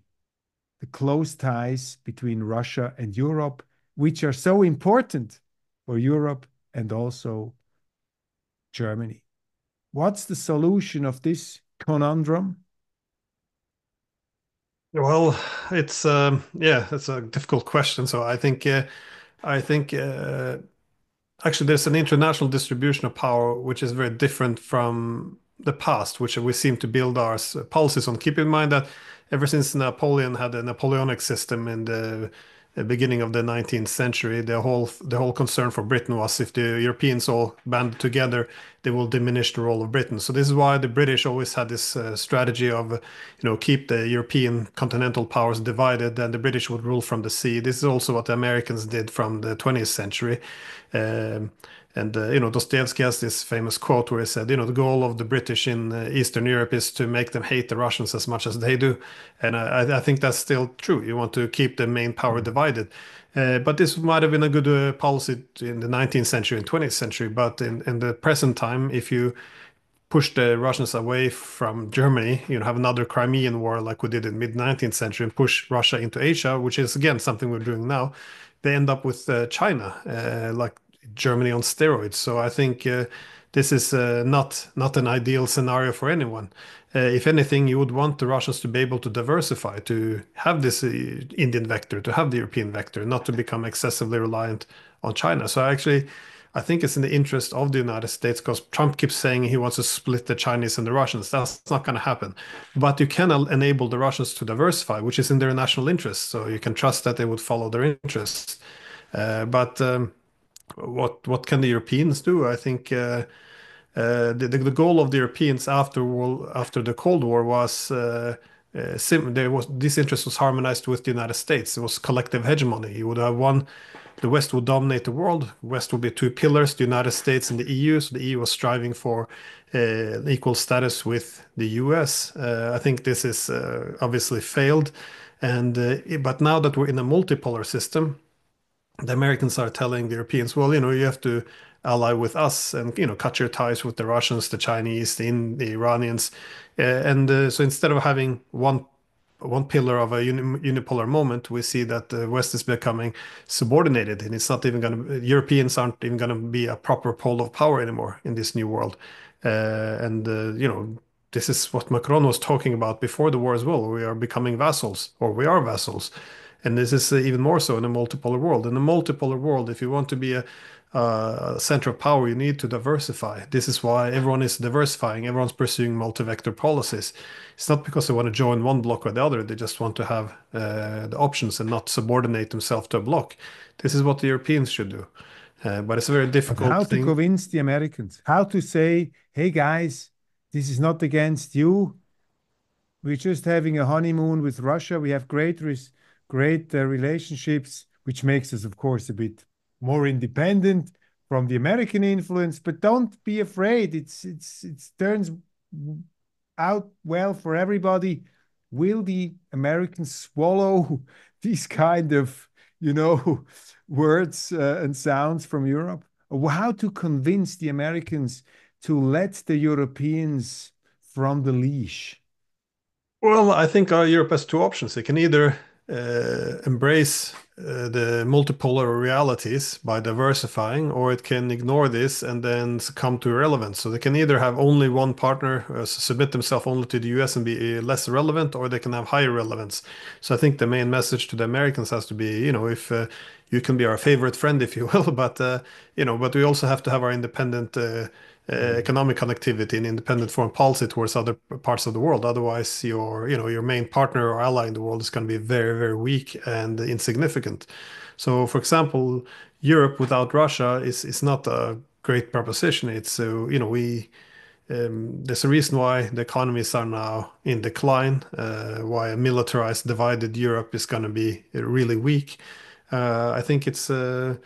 the close ties between Russia and Europe, which are so important for Europe and also Germany. What's the solution of this conundrum? Well, it's yeah, that's a difficult question. So I think actually there's an international distribution of power which is very different from the past, which we seem to build our policies on. Keep in mind that ever since Napoleon had a Napoleonic system in the beginning of the 19th century, the whole concern for Britain was if the Europeans all band together, they will diminish the role of Britain. So this is why the British always had this strategy of, keep the European continental powers divided, and the British would rule from the sea. This is also what the Americans did from the 20th century. Um, Dostoevsky has this famous quote where he said, the goal of the British in Eastern Europe is to make them hate the Russians as much as they do. And I think that's still true. You want to keep the main power divided. But this might have been a good policy in the 19th century and 20th century. But in the present time, if you push the Russians away from Germany, have another Crimean war like we did in mid-19th century and push Russia into Asia, which is again something we're doing now, they end up with China, like Germany on steroids. So I think this is not an ideal scenario for anyone. If anything, you would want the Russians to be able to diversify, to have this Indian vector, to have the European vector, not to become excessively reliant on China. So I think it's in the interest of the United States because Trump keeps saying he wants to split the Chinese and the Russians. That's not going to happen. But you can enable the Russians to diversify, which is in their national interest. So you can trust that they would follow their interests. But what can the Europeans do? I think the goal of the Europeans after the Cold War was this interest was harmonized with the United States. It was collective hegemony. You would have one. The West would dominate the world. West would be two pillars, the United States and the EU. So the EU was striving for equal status with the US. I think this is obviously failed. But now that we're in a multipolar system, the Americans are telling the Europeans, well, you have to ally with us and, cut your ties with the Russians, the Chinese, the Iranians. So instead of having one pillar of a unipolar moment, we see that the West is becoming subordinated, and it's not even going to. Europeans aren't even going to be a proper pole of power anymore in this new world. This is what Macron was talking about before the war as well. We are becoming vassals, or we are vassals, and this is even more so in a multipolar world. In a multipolar world, if you want to be a center of power, you need to diversify. This is why everyone is diversifying. Everyone's pursuing multi-vector policies. It's not because they want to join one bloc or the other. They just want to have the options and not subordinate themselves to a bloc. This is what the Europeans should do. But it's a very But difficult how to thing. convince the Americans? How to say, hey guys, this is not against you. We're just having a honeymoon with Russia. We have great relationships, which makes us, of course, a bit more independent from the American influence. But don't be afraid. It turns out well for everybody. Will the Americans swallow these kind of, words and sounds from Europe? Or how to convince the Americans to let the Europeans from the leash? Well, I think Europe has two options. It can either embrace the multipolar realities by diversifying, or it can ignore this and then succumb to irrelevance. So they can either have only one partner, submit themselves only to the US and be less relevant, or they can have higher relevance. So I think the main message to the Americans has to be, if you can be our favorite friend, if you will, but we also have to have our independent economic connectivity and independent foreign policy towards other parts of the world. Otherwise, your main partner or ally in the world is going to be very, very weak and insignificant. So, for example, Europe without Russia is not a great proposition. It's we there's a reason why the economies are now in decline, why a militarized, divided Europe is going to be really weak. I think it's um,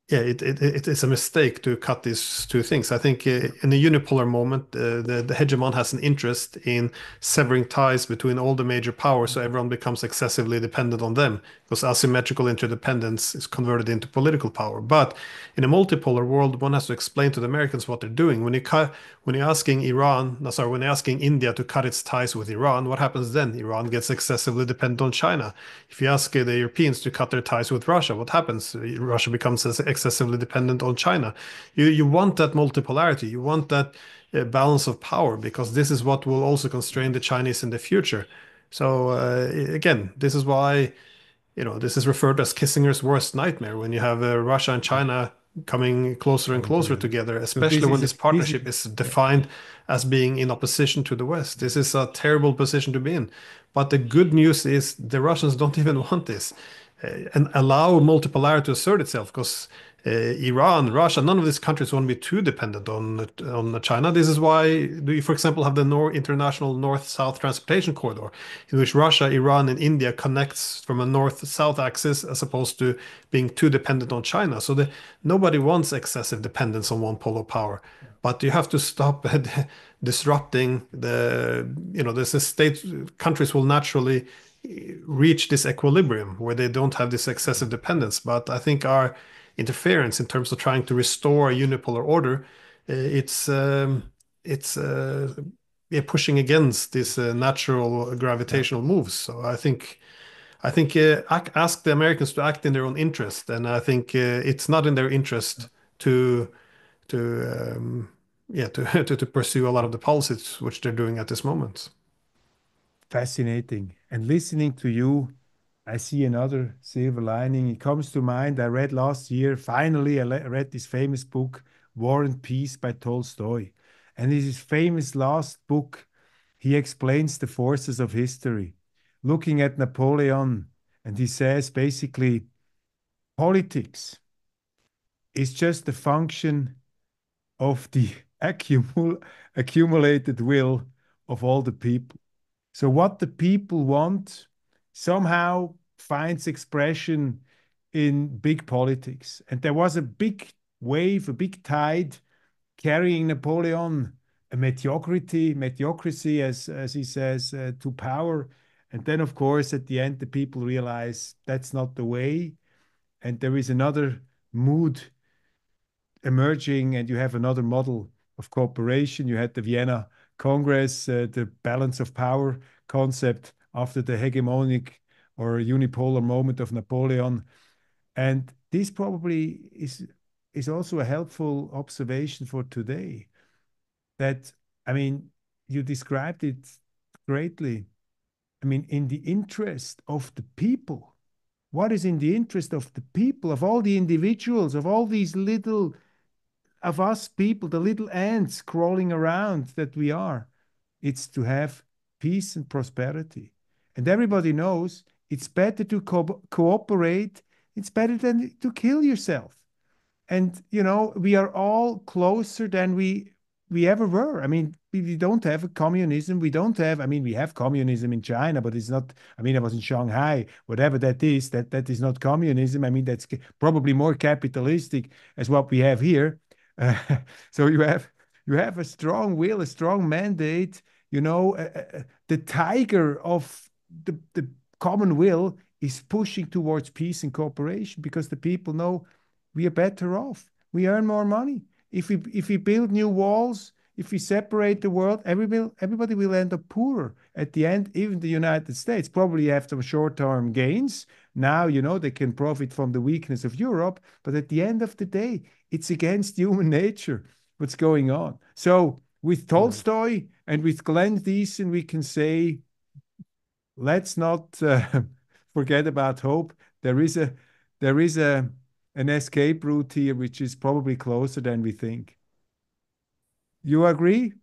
yeah, it's a mistake to cut these two things. I think in a unipolar moment, the hegemon has an interest in severing ties between all the major powers so everyone becomes excessively dependent on them, because asymmetrical interdependence is converted into political power. But in a multipolar world, one has to explain to the Americans what they're doing. When you're asking when you're asking India to cut its ties with Iran, what happens then? Iran gets excessively dependent on China. If you ask the Europeans to cut their ties with Russia, what happens? Russia becomes excessively dependent on China. You want that multipolarity. You want that balance of power, because this is what will also constrain the Chinese in the future. So again, this is why this is referred to as Kissinger's worst nightmare, when you have Russia and China coming closer and Coming closer together. together, So this especially when is this this is partnership is yeah, defined as being in opposition to the West. This is a terrible position to be in. But the good news is the Russians don't even want this, and allow multipolarity to assert itself, because Iran, Russia, none of these countries want to be too dependent on China. This is why we, for example, have the international north-south transportation corridor, in which Russia, Iran, and India connects from a north-south axis, as opposed to being too dependent on China. So nobody wants excessive dependence on one pole of power. But you have to stop disrupting this state. Countries will naturally reach this equilibrium where they don't have this excessive dependence. But I think our interference in terms of trying to restore a unipolar order, it's yeah, pushing against these natural yeah. gravitational moves. So I think ask the Americans to act in their own interest, and I think it's not in their interest to to yeah to pursue a lot of the policies which they're doing at this moment. Fascinating. And listening to you, I see another silver lining. It comes to mind. I read last year, finally, read this famous book, War and Peace by Tolstoy. And in his famous last book, he explains the forces of history, looking at Napoleon. And he says basically, politics is just a function of the accumulated will of all the people. So what the people want somehow finds expression in big politics. And there was a big wave, a big tide carrying Napoleon, a mediocrity, as he says, to power. And then, of course, at the end, the people realize that's not the way. And there is another mood emerging, and you have another model of cooperation. You had the Vienna Congress, the balance of power concept after the hegemonic or unipolar moment of Napoleon. And this probably is also a helpful observation for today that, I mean, you described it greatly. I mean, in the interest of the people, what is in the interest of the people, of all the individuals, of all these little of us people, the little ants crawling around that we are? It's to have peace and prosperity. And everybody knows it's better to cooperate, it's better than to kill yourself. And we are all closer than we ever were. I mean, we don't have a communism. We don't have. I mean, we have communism in China, but it's not. I mean, I was in Shanghai, whatever that is. That is not communism. I mean, that's probably more capitalistic as what we have here. Uh, so you have a strong will, a strong mandate. The tiger of the common will is pushing towards peace and cooperation because the people know we are better off. We earn more money. If we build new walls, if we separate the world, everybody will end up poorer. At the end, even the United States probably have some short-term gains. Now, they can profit from the weakness of Europe, but at the end of the day, it's against human nature what's going on. So with Mm. Tolstoy and with Glenn Diesen, we can say, let's not forget about hope. There is an escape route here, which is probably closer than we think. You agree?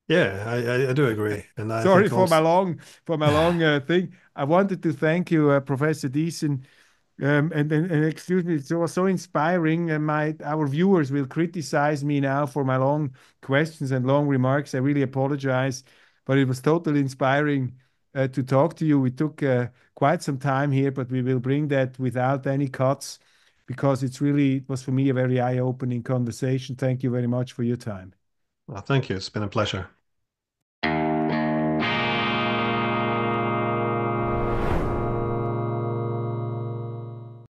Yeah, I do agree, and I Sorry think for my also. long thing. I wanted to thank you, Professor Deason. And excuse me, it was so inspiring. And our viewers will criticize me now for my long questions and long remarks. I really apologize, but it was totally inspiring to talk to you. We took quite some time here, but we will bring that without any cuts because it was for me a very eye-opening conversation. Thank you very much for your time. Well, thank you. It's been a pleasure.